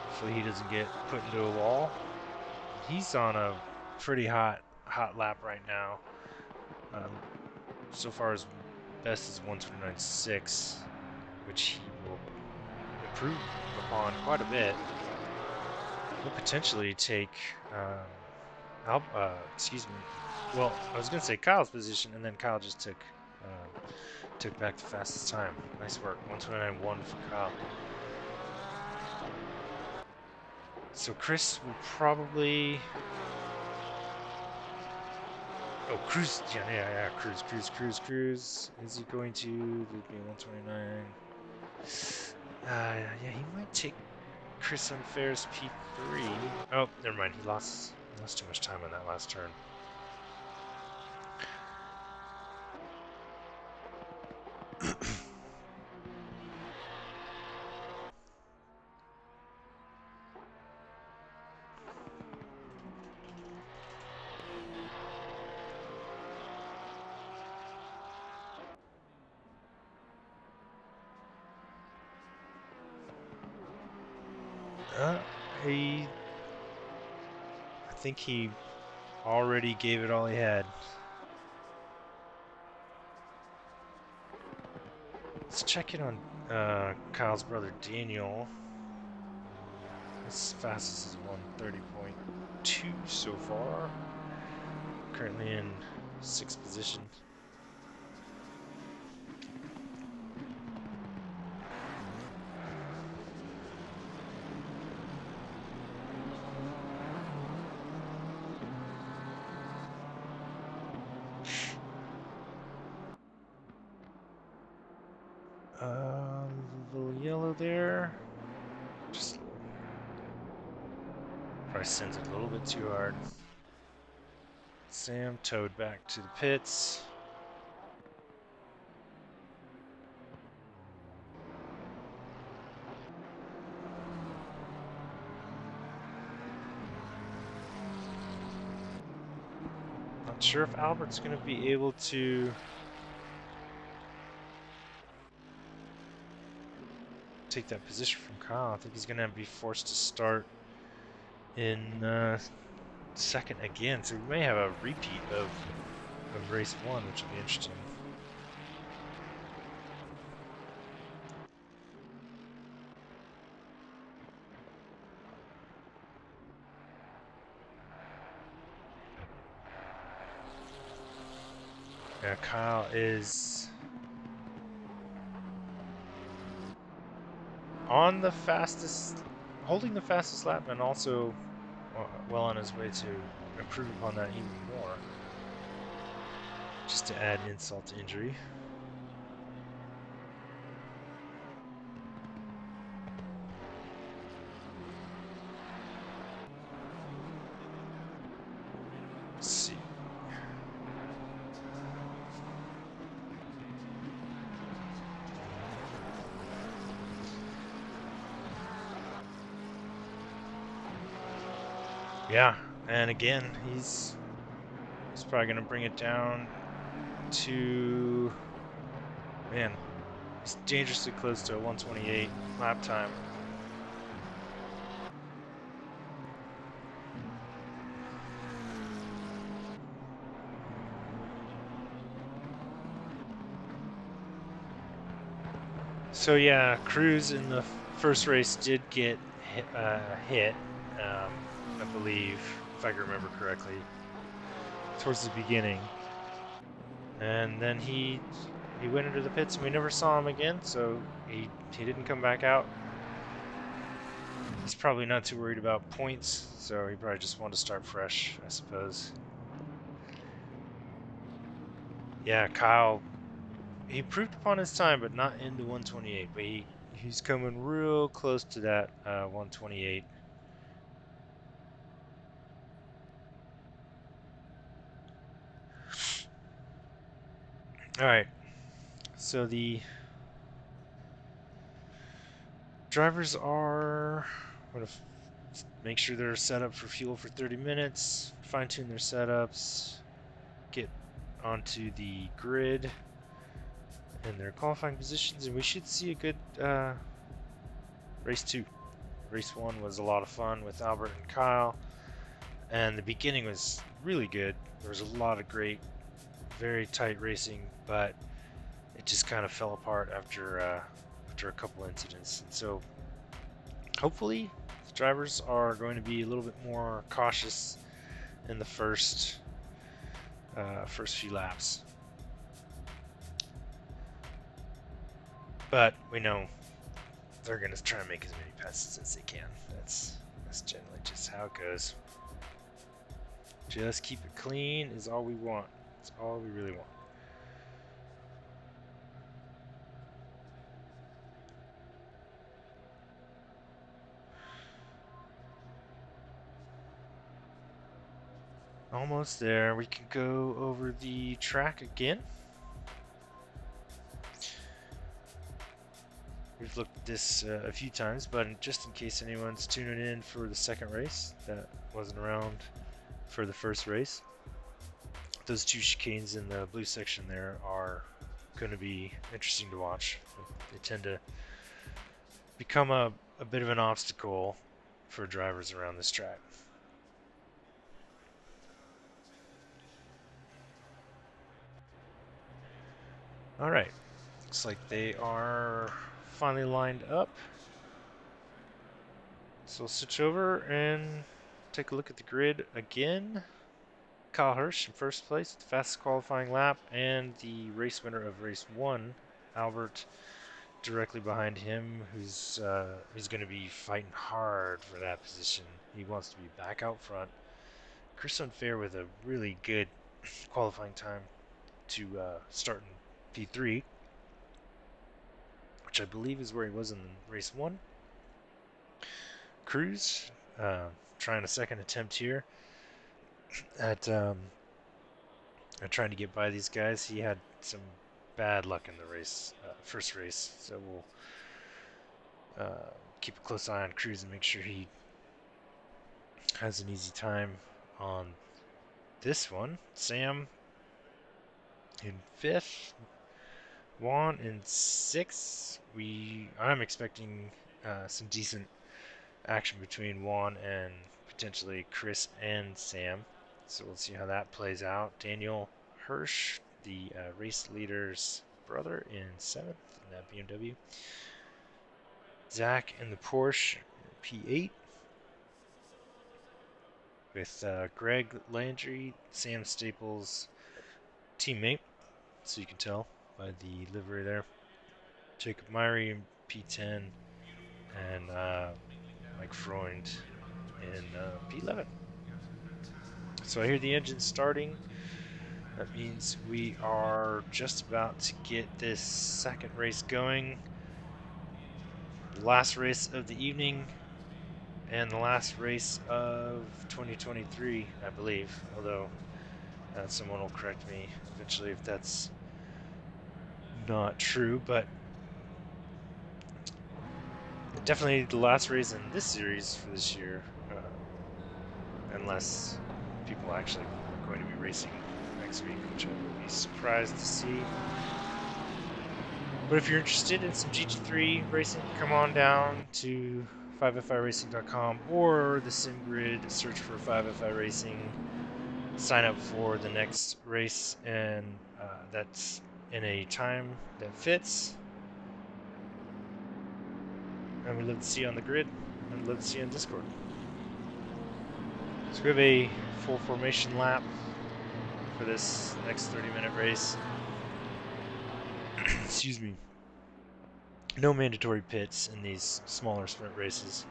Hopefully he doesn't get put into a wall. He's on a pretty hot lap right now. So far his best is 129.6, which he will improve upon quite a bit. He'll potentially take excuse me. Well, I was gonna say Kyle's position, and then Kyle just took back the fastest time. Nice work, 129.1 for Kyle. So Chris will probably. Oh, Cruz. Yeah. Cruz. Is he going to be 129? Yeah, he might take Chris Unfair's P3. Oh, never mind. He lost too much time on that last turn. Uh, he. I think he already gave it all he had. Let's check in on Kyle's brother Daniel. His fastest is 130.2 so far. Currently in 6th position. A little yellow there. Just probably sends it a little bit too hard. Sam towed back to the pits. Not sure if Albert's going to be able to take that position from Kyle. I think he's going to be forced to start in second again. So we may have a repeat of race 1, which will be interesting. Yeah, Kyle is on the fastest, holding the fastest lap, and also well on his way to improve upon that even more. Just to add insult to injury. Let's see. Yeah, and again, he's probably going to bring it down to, man, he's dangerously close to a 128 lap time. So yeah, Cruz in the first race did get hit, I believe, if I can remember correctly, towards the beginning, and then he went into the pits and we never saw him again. So he didn't come back out. He's probably not too worried about points, so he probably just wanted to start fresh, I suppose. Yeah, Kyle, he improved upon his time, but not into 128. But he's coming real close to that 128. All right, So the drivers are going to make sure they're set up for fuel for 30 minutes, fine tune their setups, get onto the grid and their qualifying positions, and we should see a good race 2. Race 1 was a lot of fun with Albert and Kyle, and the beginning was really good. There was a lot of great, very tight racing, but it just kind of fell apart after a couple incidents. And so hopefully the drivers are going to be a little bit more cautious in the first few laps. But we know they're going to try and make as many passes as they can. That's generally just how it goes. Just keep it clean is all we want. It's all we really want. Almost there. We can go over the track again. We've looked at this a few times, but just in case anyone's tuning in for the second race that wasn't around for the first race, those two chicanes in the blue section there are going to be interesting to watch. They tend to become a bit of an obstacle for drivers around this track. All right, looks like they are finally lined up. So we'll switch over and take a look at the grid again. Kyle Hirsch in first place, the fastest qualifying lap, and the race winner of race 1, Albert, directly behind him, who's going to be fighting hard for that position. He wants to be back out front. Chris Unfair with a really good qualifying time to start in P3, which I believe is where he was in race 1. Cruz trying a second attempt here at trying to get by these guys. He had some bad luck in the first race, so we'll keep a close eye on Cruz and make sure he has an easy time on this one. Sam in 5th, Juan in 6th. I'm expecting some decent action between Juan and potentially Chris and Sam. So we'll see how that plays out. Daniel Hirsch, the race leader's brother, in 7th in that BMW. Zach in the Porsche, P8. With Greg Landry, Sam Staples' teammate, so you can tell by the livery there. Jacob Myrie in P10, and Mike Freund in P11. So I hear the engine starting. That means we are just about to get this second race going. The last race of the evening and the last race of 2023, I believe. Although someone will correct me eventually if that's not true, but definitely the last race in this series for this year, unless people actually are going to be racing next week, which I would be surprised to see. But if you're interested in some GT3 racing, come on down to 5FIRacing.com or the SimGrid, search for 5FI Racing, sign up for the next race, and that's in a time that fits. And we love to see you on the grid, and love to see you on Discord. So we have a full formation lap for this next 30-minute race. Excuse me. No mandatory pits in these smaller sprint races.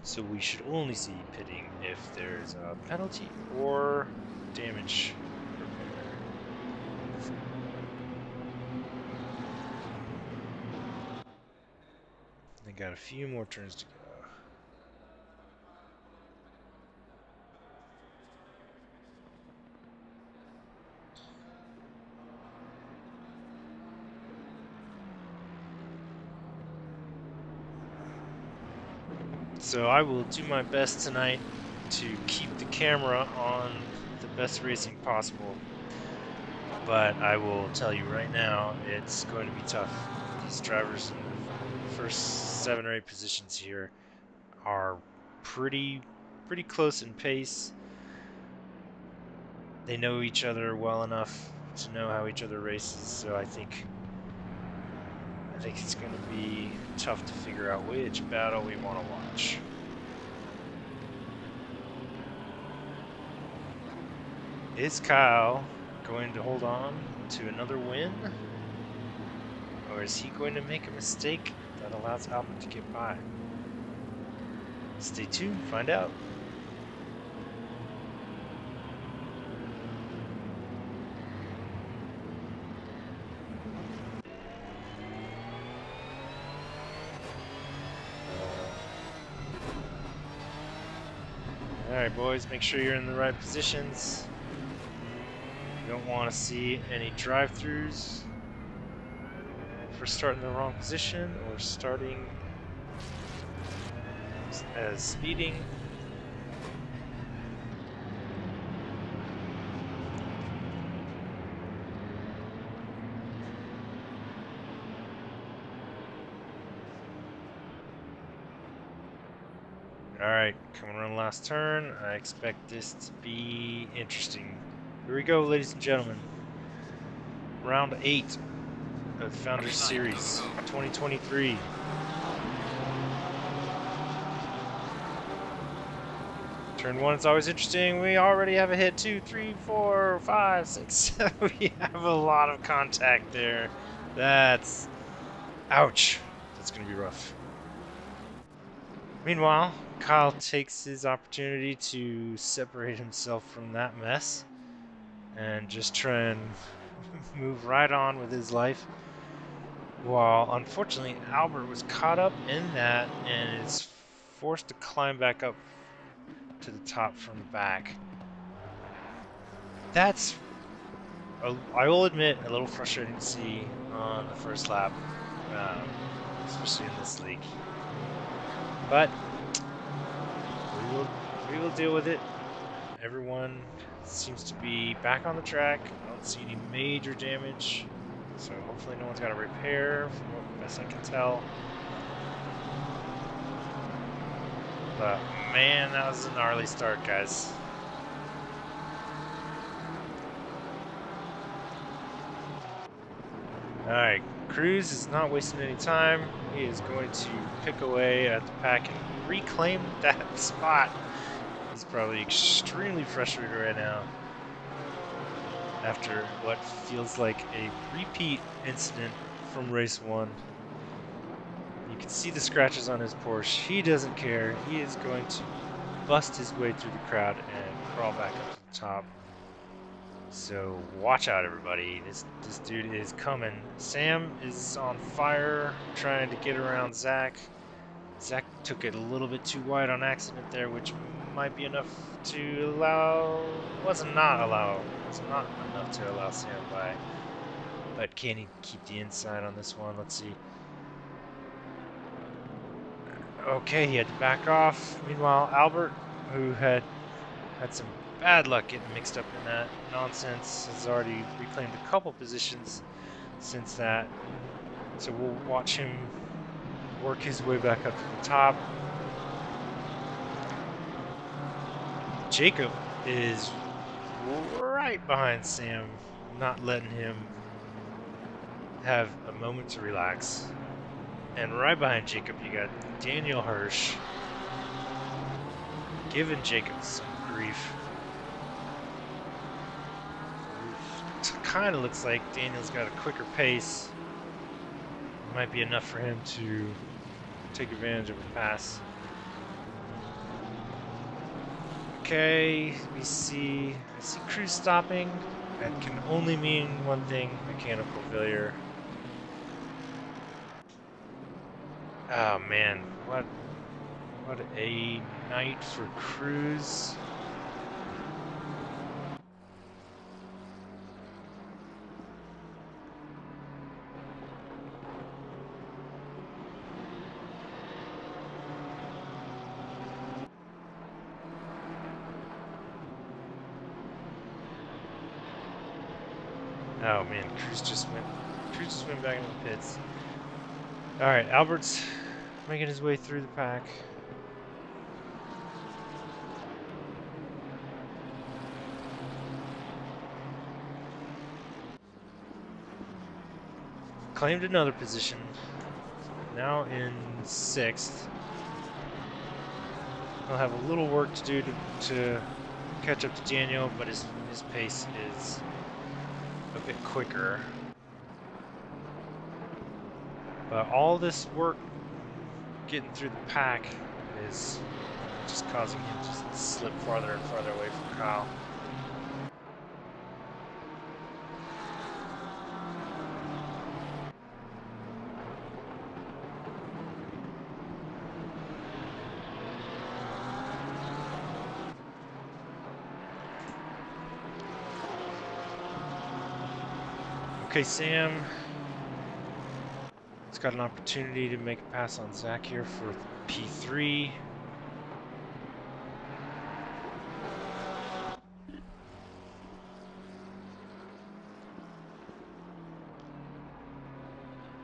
So we should only see pitting if there's a penalty or damage repair. They got a few more turns to go. So I will do my best tonight to keep the camera on the best racing possible. But I will tell you right now, it's going to be tough. These drivers in the first 7 or 8 positions here are pretty close in pace. They know each other well enough to know how each other races, so I think it's going to be tough to figure out which battle we want to watch. Is Kyle going to hold on to another win? Or is he going to make a mistake that allows Albert to get by? Stay tuned, find out. Alright, boys, make sure you're in the right positions. You don't want to see any drive-throughs for starting the wrong position or starting as speeding. Alright, coming around the last turn. I expect this to be interesting. Here we go, ladies and gentlemen. Round 8 of the Founders Series 2023. Turn 1 is always interesting. We already have a hit. 2, 3, 4, 5, 6, 7. We have a lot of contact there. That's... ouch. That's going to be rough. Meanwhile, Kyle takes his opportunity to separate himself from that mess and just try and move right on with his life. While, unfortunately, Albert was caught up in that and is forced to climb back up to the top from the back. That's, I will admit, a little frustrating to see on the first lap, especially in this league. But we will deal with it. Everyone seems to be back on the track. I don't see any major damage, so hopefully no one's got a repair from what best I can tell. But man, that was a gnarly start, guys. Alright, Cruz is not wasting any time. He is going to pick away at the pack and reclaim that spot. He's probably extremely frustrated right now after what feels like a repeat incident from race 1. You can see the scratches on his Porsche. He doesn't care. He is going to bust his way through the crowd and crawl back up to the top. So watch out, everybody. This dude is coming. Sam is on fire trying to get around Zach. Zach took it a little bit too wide on accident there, which might be enough to allow... was not enough to allow Sam by. But can he keep the inside on this one? Let's see. Okay, he had to back off. Meanwhile, Albert, who had some bad luck getting mixed up in that nonsense, has already reclaimed a couple positions since that. So we'll watch him work his way back up to the top. Jacob is right behind Sam, not letting him have a moment to relax. And right behind Jacob, you got Daniel Hirsch, giving Jacob some grief. It kind of looks like Daniel's got a quicker pace. Might be enough for him to take advantage of a pass. Okay, I see Cruz stopping. That can only mean one thing: mechanical failure. Oh man, what a night for Cruz. Oh man, Cruz just went back into the pits. All right, Albert's making his way through the pack. Claimed another position. Now in 6th. He'll have a little work to do to catch up to Daniel, but his pace is a bit quicker. But all this work getting through the pack is just causing him to slip farther and farther away from Kyle. Okay, Sam has got an opportunity to make a pass on Zach here for P3.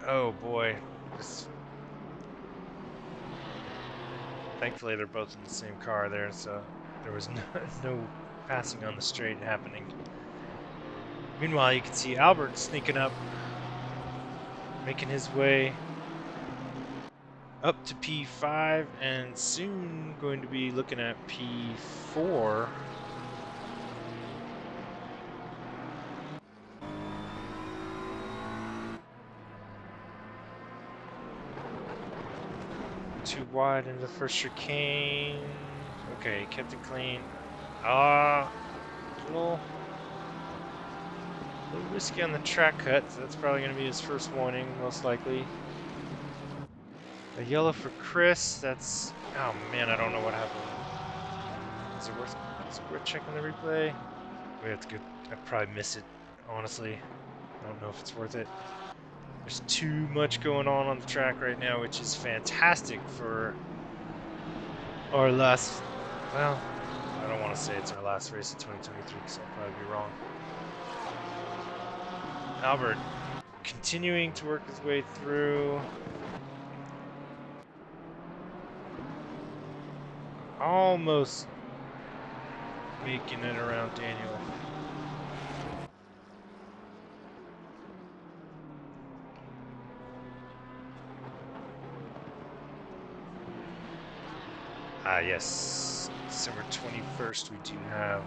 Oh boy, this. Thankfully, they're both in the same car there, so there was no passing on the straight happening. Meanwhile, you can see Albert sneaking up, making his way up to P5, and soon going to be looking at P4. Too wide into the first chicane. Okay, kept it clean. Ah, little risky on the track cut, so that's probably going to be his first warning, most likely. A yellow for Chris. That's. Oh man, I don't know what happened. Is it worth checking the replay? We have to go. I'd probably miss it, honestly. I don't know if it's worth it. There's too much going on the track right now, which is fantastic for our last. Well, I don't want to say it's our last race of 2023 because I'll probably be wrong. Albert continuing to work his way through. Almost making it around Daniel. Yes, December 21st we do have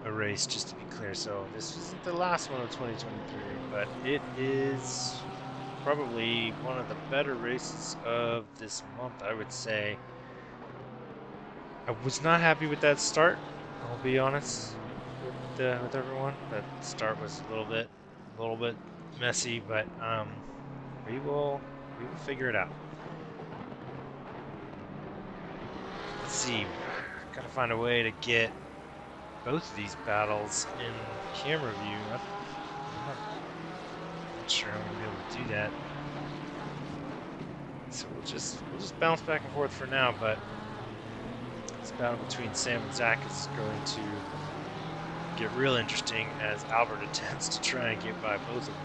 a race, just to be clear. So this isn't the last one of 2023, but it is probably one of the better races of this month, I would say. I was not happy with that start, I'll be honest with everyone. That start was a little bit messy, but we will figure it out. Let's see. Gotta find a way to get both of these battles in camera view. I'm not sure I'm gonna be able to do that. So we'll just bounce back and forth for now, but this battle between Sam and Zach is going to get real interesting as Albert attempts to try and get by both of them.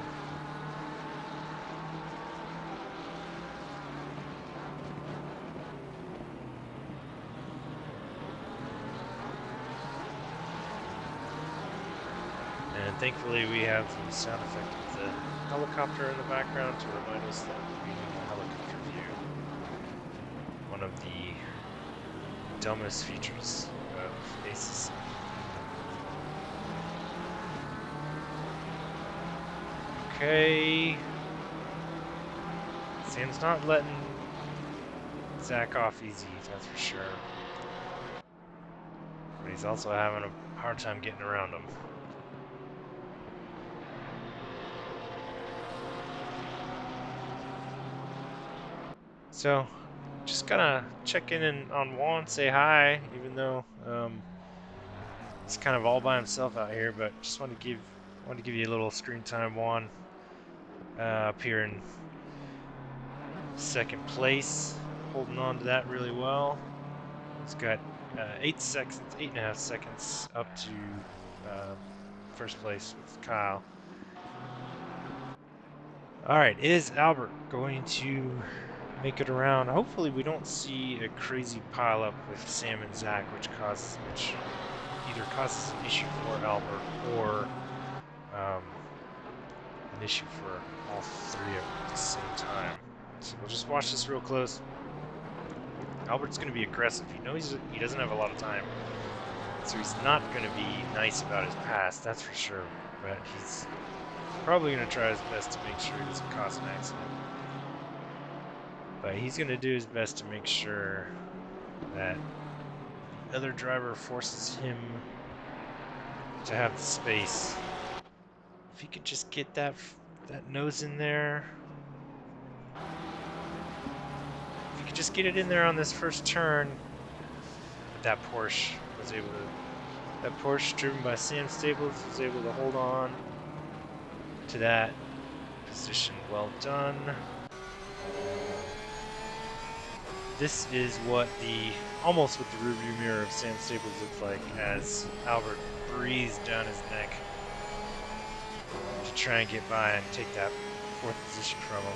And thankfully we have the sound effect of the helicopter in the background to remind us that we need a helicopter view. One of the dumbest features of ACC. Okay. Sam's not letting Zach off easy, that's for sure. But he's also having a hard time getting around him. So, just gonna check in on Juan, say hi, even though he's kind of all by himself out here. But just want to give you a little screen time, Juan, up here in second place, holding on to that really well. He's got 8.5 seconds up to first place with Kyle. All right, is Albert going to make it around? Hopefully, we don't see a crazy pileup with Sam and Zach, which either causes an issue for Albert or um, an issue for all three of them at the same time. So we'll just watch this real close. Albert's going to be aggressive. He knows he doesn't have a lot of time, so he's not going to be nice about his pass, that's for sure. But he's probably going to try his best to make sure he doesn't cause an accident. But he's going to do his best to make sure that the other driver forces him to have the space. If he could just get that nose in there. If he could just get it in there on this first turn. But that Porsche was able to... That Porsche driven by Sam Staples was able to hold on to that position. Well done. This is almost what the rearview mirror of Sam Staples looks like as Albert breathes down his neck to try and get by and take that fourth position from him.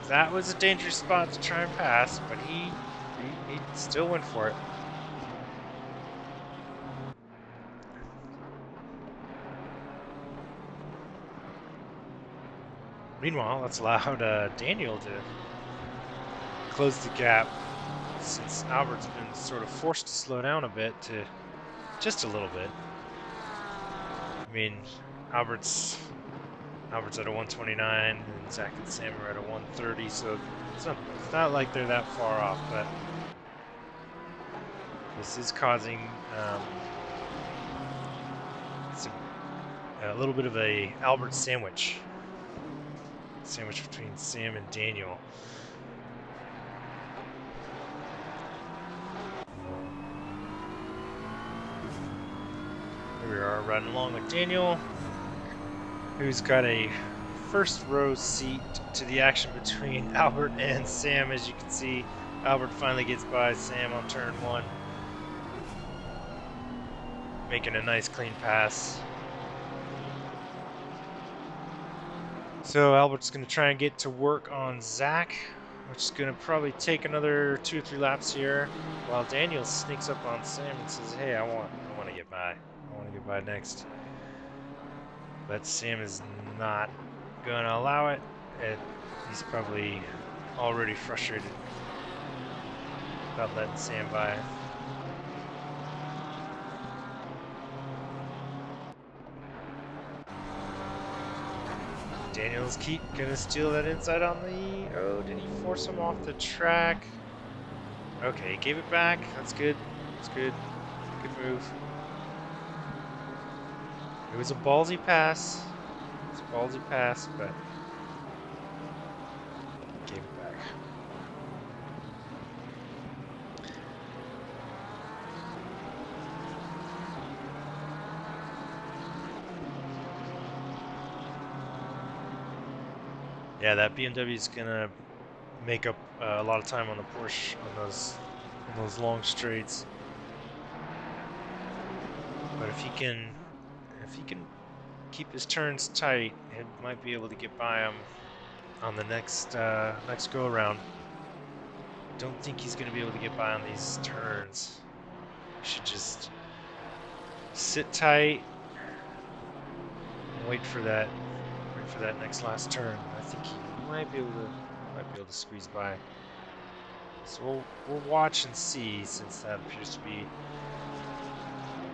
That was a dangerous spot to try and pass, but he still went for it. Meanwhile, that's allowed Daniel to close the gap since Albert's been sort of forced to slow down a bit, to just a little bit. I mean, Albert's at a 129, and Zach and Sam are at a 130, so it's not like they're that far off, but this is causing a little bit of a Albert sandwich between Sam and Daniel. Here we are riding along with Daniel, who's got a first row seat to the action between Albert and Sam. As you can see, Albert finally gets by Sam on turn 1, making a nice clean pass. So Albert's going to try and get to work on Zach, which is going to probably take another 2 or 3 laps here, while Daniel sneaks up on Sam and says, "Hey, I want to get by. I want to get by next." But Sam is not going to allow it. He's probably already frustrated about letting Sam by. Daniel's gonna steal that inside on the... Oh, did he force him off the track? Okay, he gave it back. That's good. That's good. Good move. It was a ballsy pass. It was a ballsy pass, but gave it back. Yeah, that BMW is gonna make up a lot of time on the Porsche on those long straights. But if he can keep his turns tight, he might be able to get by him on the next go around. Don't think he's gonna be able to get by on these turns. He should just sit tight and wait for that next last turn. I think he might be able to squeeze by. So we'll watch and see, since that appears to be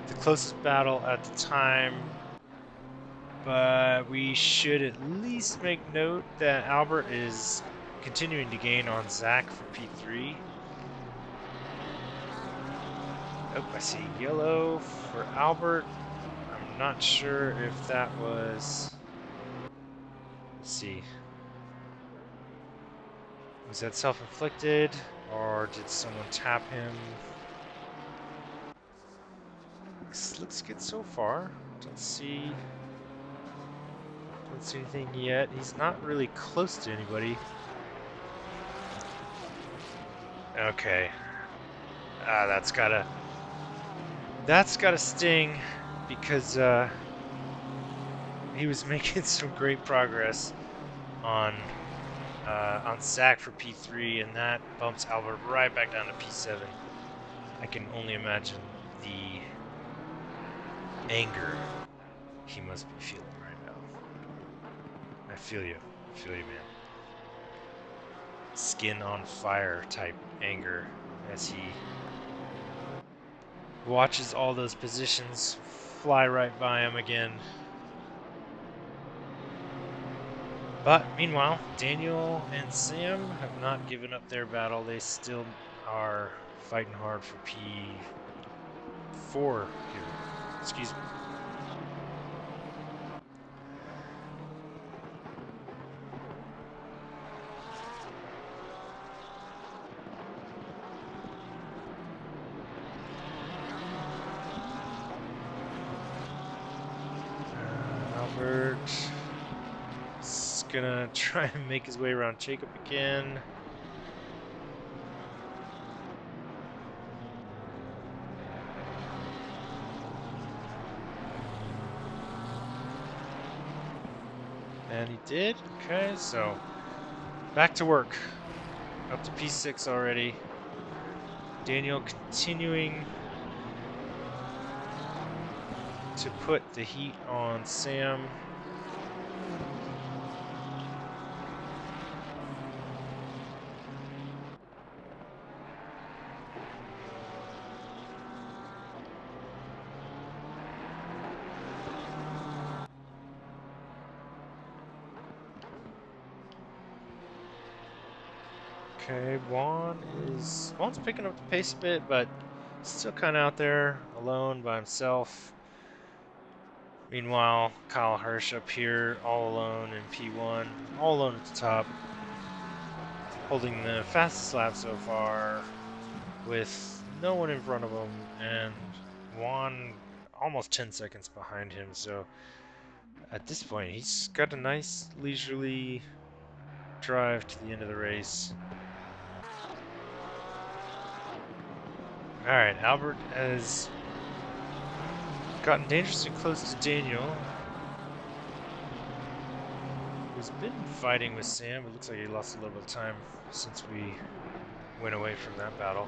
the closest battle at the time. But we should at least make note that Albert is continuing to gain on Zach for P3. Oh, I see yellow for Albert. I'm not sure if that was... Let's see. Was that self-inflicted, or did someone tap him? Looks good so far. Don't see anything yet. He's not really close to anybody. Okay. That's gotta sting because he was making some great progress on SAC for P3, and that bumps Albert right back down to P7. I can only imagine the anger he must be feeling right now. I feel you. I feel you, man. Skin on fire type anger as he watches all those positions fly right by him again. But meanwhile, Daniel and Sam have not given up their battle. They still are fighting hard for P4 here. Excuse me. Albert is gonna try and make his way around Jacob again. And he did. Okay, so back to work. Up to P6 already. Daniel continuing to put the heat on Sam. Okay, Juan's picking up the pace a bit, but still kind of out there alone by himself. Meanwhile, Kyle Hirsch up here all alone in P1, all alone at the top, holding the fastest lap so far with no one in front of him, and Juan almost 10 seconds behind him. So at this point, he's got a nice leisurely drive to the end of the race. All right, Albert has gotten dangerously close to Daniel, who's been fighting with Sam. It looks like he lost a little bit of time since we went away from that battle.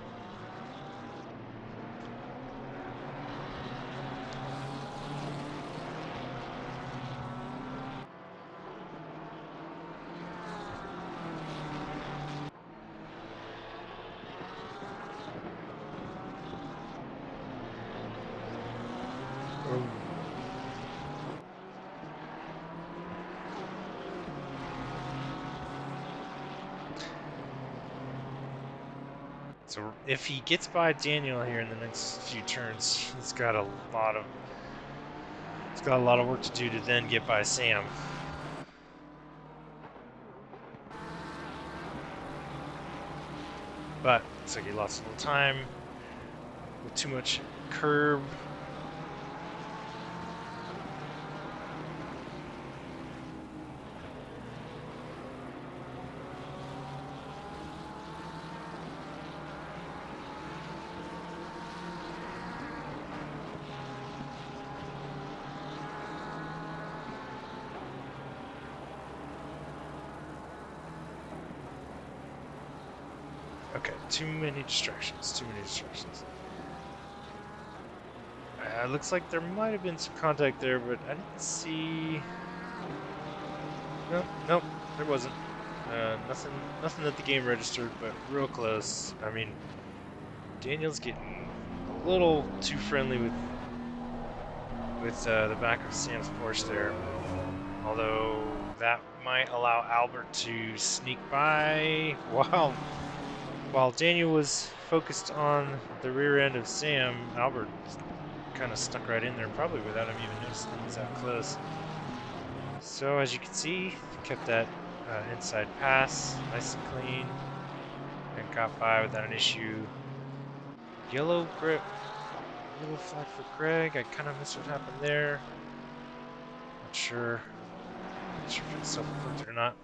So if he gets by Daniel here in the next few turns, he's got a lot of work to do to then get by Sam. But looks like he lost a little time with too much curb. Okay, too many distractions. Looks like there might have been some contact there, but I didn't see. Nope, there wasn't. Nothing that the game registered, but real close. I mean, Daniel's getting a little too friendly with the back of Sam's Porsche there. Although that might allow Albert to sneak by while Daniel was focused on the rear end of Sam. Albert kind of stuck right in there, probably without him even noticing he was that close. So as you can see, kept that inside pass nice and clean and got by without an issue. Yellow flag for Greg. I kind of missed what happened there. Not sure if it's self-inflicted or not.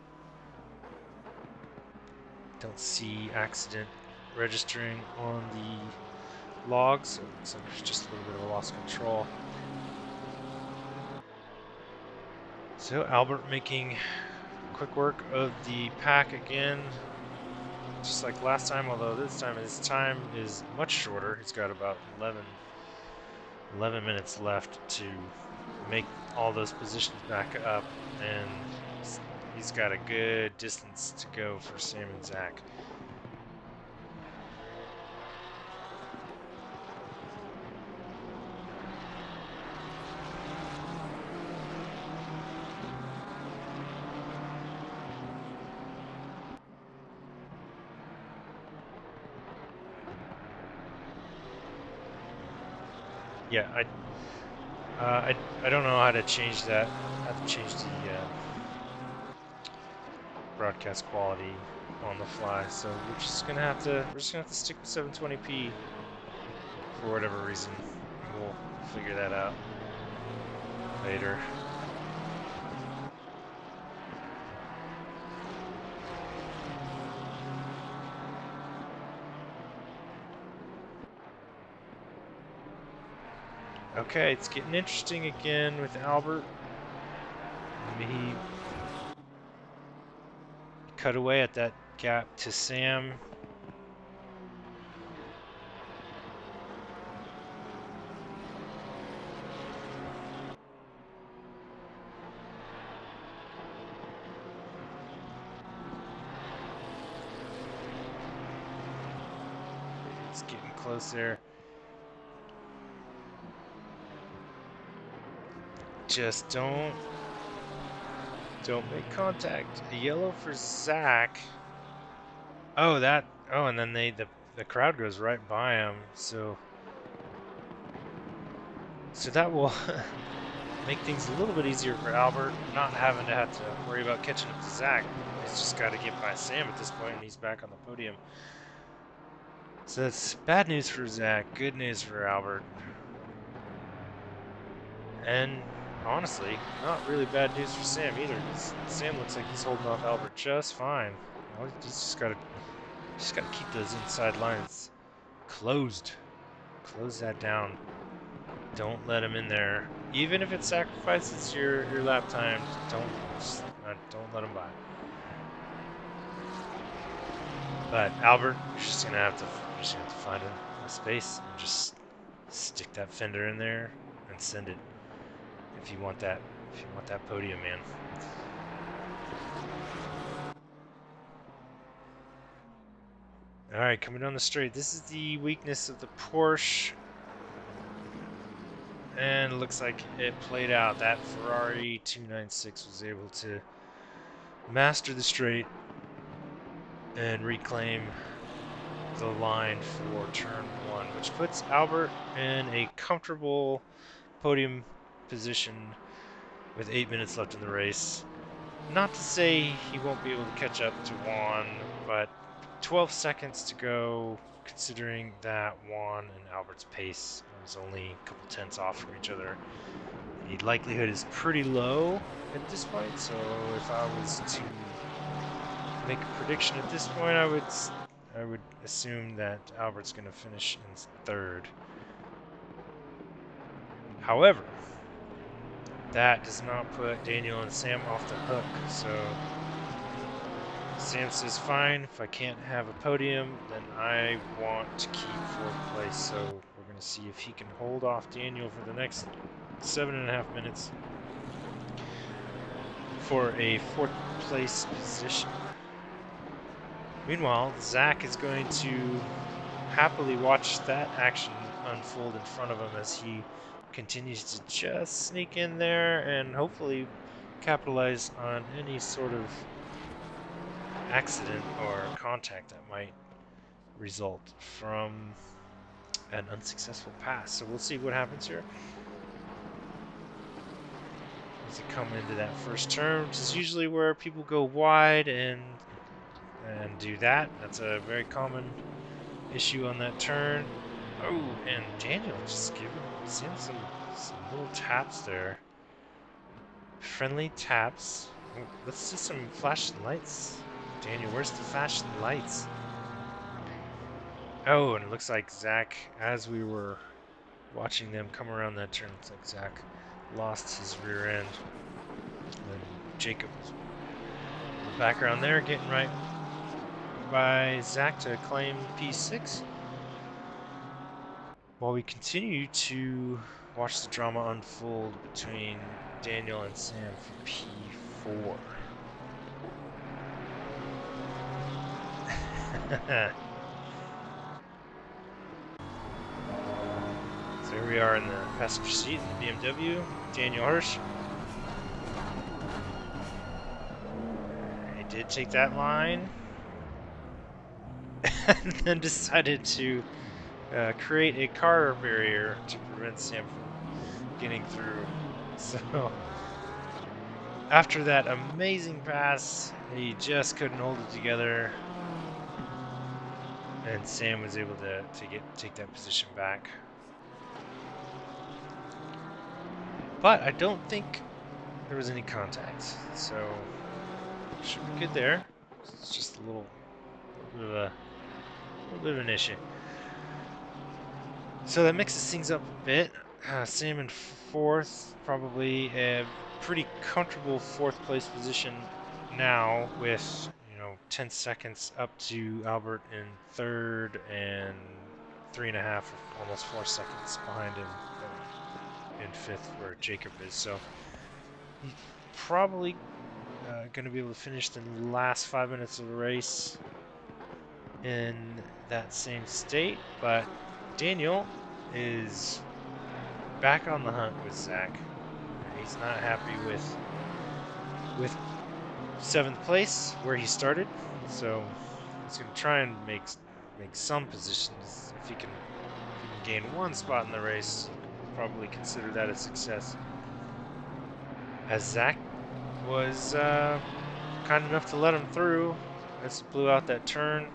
Don't see accident registering on the log, so it looks like there's just a little bit of a loss of control. So Albert making quick work of the pack again, just like last time, although this time his time is much shorter. He's got about 11 minutes left to make all those positions back up, and he's got a good distance to go for Sam and Zach. Yeah, I don't know how to change that. I have to change the broadcast quality on the fly, so we're just gonna have to stick with 720p for whatever reason. We'll figure that out later. Okay, it's getting interesting again with Albert. He cut away at that gap to Sam. It's getting close there. Just don't make contact. A yellow for Zach. Oh, and then the crowd goes right by him. So that will make things a little bit easier for Albert, not having to have to worry about catching up to Zach. He's just got to get by Sam at this point, and he's back on the podium. So that's bad news for Zach, good news for Albert. And honestly, not really bad news for Sam either, because Sam looks like he's holding off Albert just fine. You know, he's just got to keep those inside lines closed. Close that down. Don't let him in there. Even if it sacrifices your lap time, don't let him by. But Albert, you're just gonna have to find a space and just stick that fender in there and send it if you want that podium, man. All right, coming down the straight. This is the weakness of the Porsche. And it looks like it played out. That Ferrari 296 was able to master the straight and reclaim the line for turn one, which puts Albert in a comfortable podium position with 8 minutes left in the race. Not to say he won't be able to catch up to Juan, but 12 seconds to go, considering that Juan and Albert's pace was only a couple tenths off from each other. The likelihood is pretty low at this point, so if I was to make a prediction at this point, I would assume that Albert's going to finish in third. However, that does not put Daniel and Sam off the hook, so Sam says, fine, if I can't have a podium, then I want to keep fourth place, so we're going to see if he can hold off Daniel for the next 7.5 minutes for a fourth place position. Meanwhile, Zach is going to happily watch that action unfold in front of him as he continues to just sneak in there and hopefully capitalize on any sort of accident or contact that might result from an unsuccessful pass. So we'll see what happens here as they come into that first turn, which is usually where people go wide and do that. That's a very common issue on that turn. Oh, and Daniel just seeing some little taps there. Friendly taps. Oh, let's see some flashing lights. Daniel, where's the flashing lights? Oh, and it looks like Zach, as we were watching them come around that turn, looks like Zach lost his rear end. And Jacob was in the background there, getting right by Zach to claim P6. While we continue to watch the drama unfold between Daniel and Sam for P4. So here we are in the passenger seat in the BMW. Daniel Hirsch. He did take that line, and then decided to create a car barrier to prevent Sam from getting through. So after that amazing pass, he just couldn't hold it together, and Sam was able to take that position back. But I don't think there was any contact, so should be good there. It's just a little bit of an issue. So that mixes things up a bit. Sam in fourth, probably a pretty comfortable fourth place position now, with 10 seconds up to Albert in third and 3.5, almost 4 seconds behind him in fifth, where Jacob is. So he's probably going to be able to finish the last 5 minutes of the race in that same state, but Daniel is back on the hunt with Zach. He's not happy with seventh place where he started, so he's going to try and make some positions. If he can gain one spot in the race, probably consider that a success. As Zach was kind enough to let him through, as blew out that turn.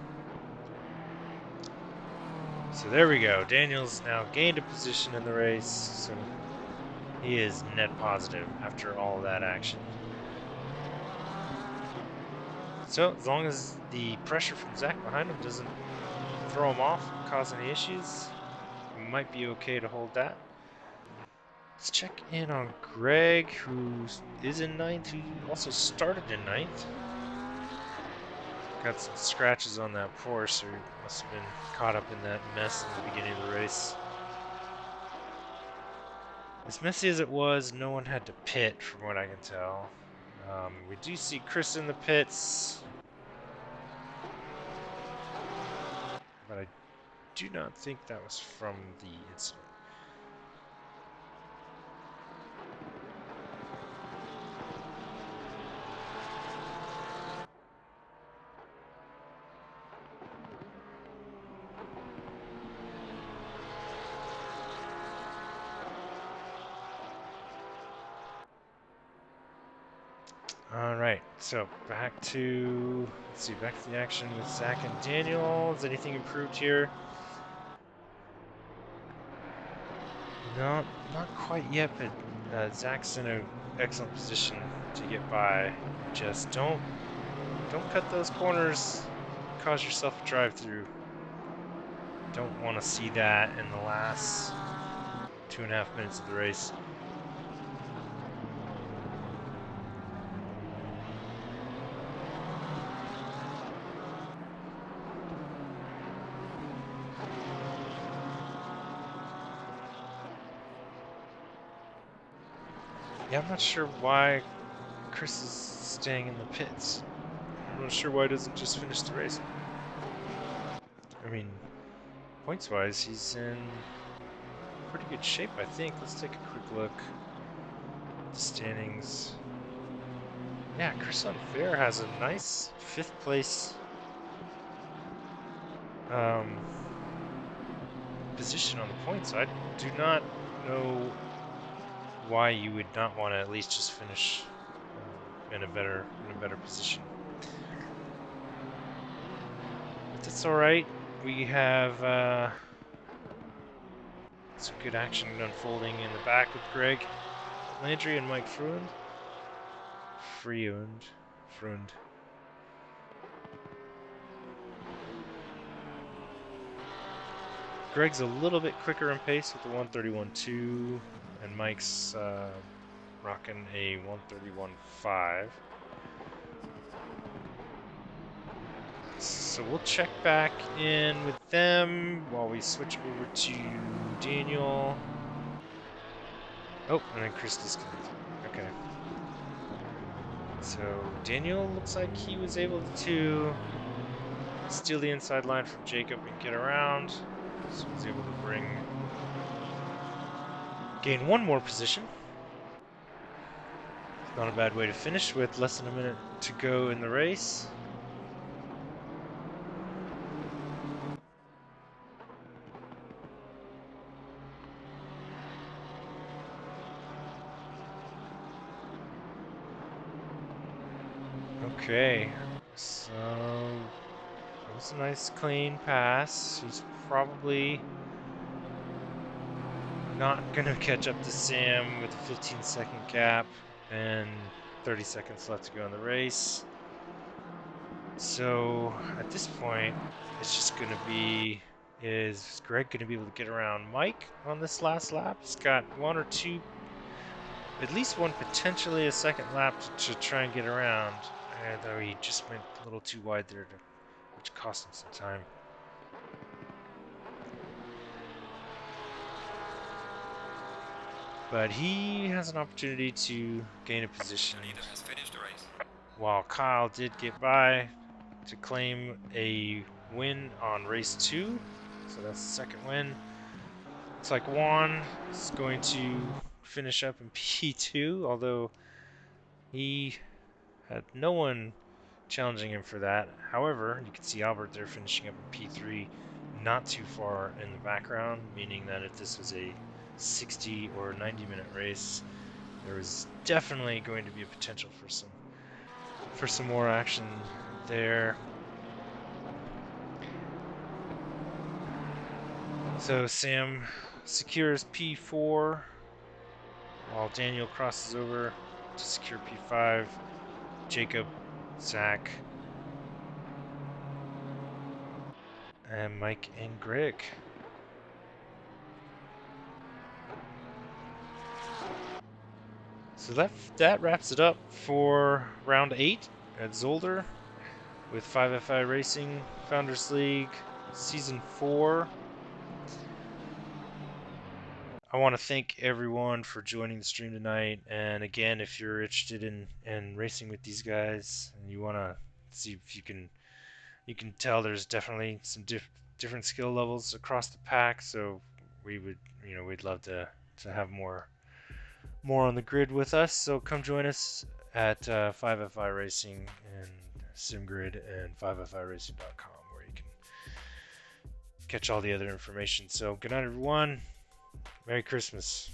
So there we go. Daniel's now gained a position in the race, so he is net positive after all that action. So as long as the pressure from Zach behind him doesn't throw him off and cause any issues, we might be okay to hold that. Let's check in on Greg, who is in ninth, who also started in ninth. Got some scratches on that Porsche, so he must have been caught up in that mess in the beginning of the race. As messy as it was, no one had to pit, from what I can tell. We do see Chris in the pits, but I do not think that was from the incident. All right, so back to the action with Zach and Daniel. Has anything improved here? No, not quite yet, but Zach's in an excellent position to get by. Just don't cut those corners. Cause yourself a drive-through. Don't want to see that in the last 2.5 minutes of the race. Yeah, I'm not sure why Chris is staying in the pits. I'm not sure why he doesn't just finish the race. I mean, points-wise, he's in pretty good shape, I think. Let's take a quick look at the standings. Yeah, Chris Unfair has a nice 5th place position on the points. So I do not know why you would not want to at least just finish in a better position. But that's all right. We have some good action unfolding in the back with Greg Landry and Mike Freund. Greg's a little bit quicker in pace with the 131.2, and Mike's rocking a 131.5. So we'll check back in with them while we switch over to Daniel. Oh, and then Chris disconnected. Okay. So Daniel looks like he was able to steal the inside line from Jacob and get around. So he was able to gain one more position. It's not a bad way to finish with less than a minute to go in the race. Okay, so that was a nice clean pass. He's probably not going to catch up to Sam with a 15-second gap and 30 seconds left to go in the race. So at this point, it's just going to be, is Greg going to be able to get around Mike on this last lap? He's got one or two, at least one, potentially a second lap to try and get around. Though he just went a little too wide there, which cost him some time. But he has an opportunity to gain a position. Has finished the race. While Kyle did get by to claim a win on race 2. So that's the second win. Looks like Juan is going to finish up in P2, although he had no one challenging him for that. However, you can see Albert there finishing up in P3, not too far in the background, meaning that if this was a 60 or 90-minute race, there was definitely going to be a potential for some more action there. So Sam secures P4 while Daniel crosses over to secure P5. Jacob, Zach, and Mike and Greg. So that wraps it up for round 8 at Zolder with 5FI Racing Founders League Season 4. I want to thank everyone for joining the stream tonight. And again, if you're interested in racing with these guys and you want to see if you can tell there's definitely some different skill levels across the pack. So we'd love to have more on the grid with us. So come join us at 5FI Racing and SimGrid and 5FIRacing.com where you can catch all the other information. So good night, everyone. Merry Christmas.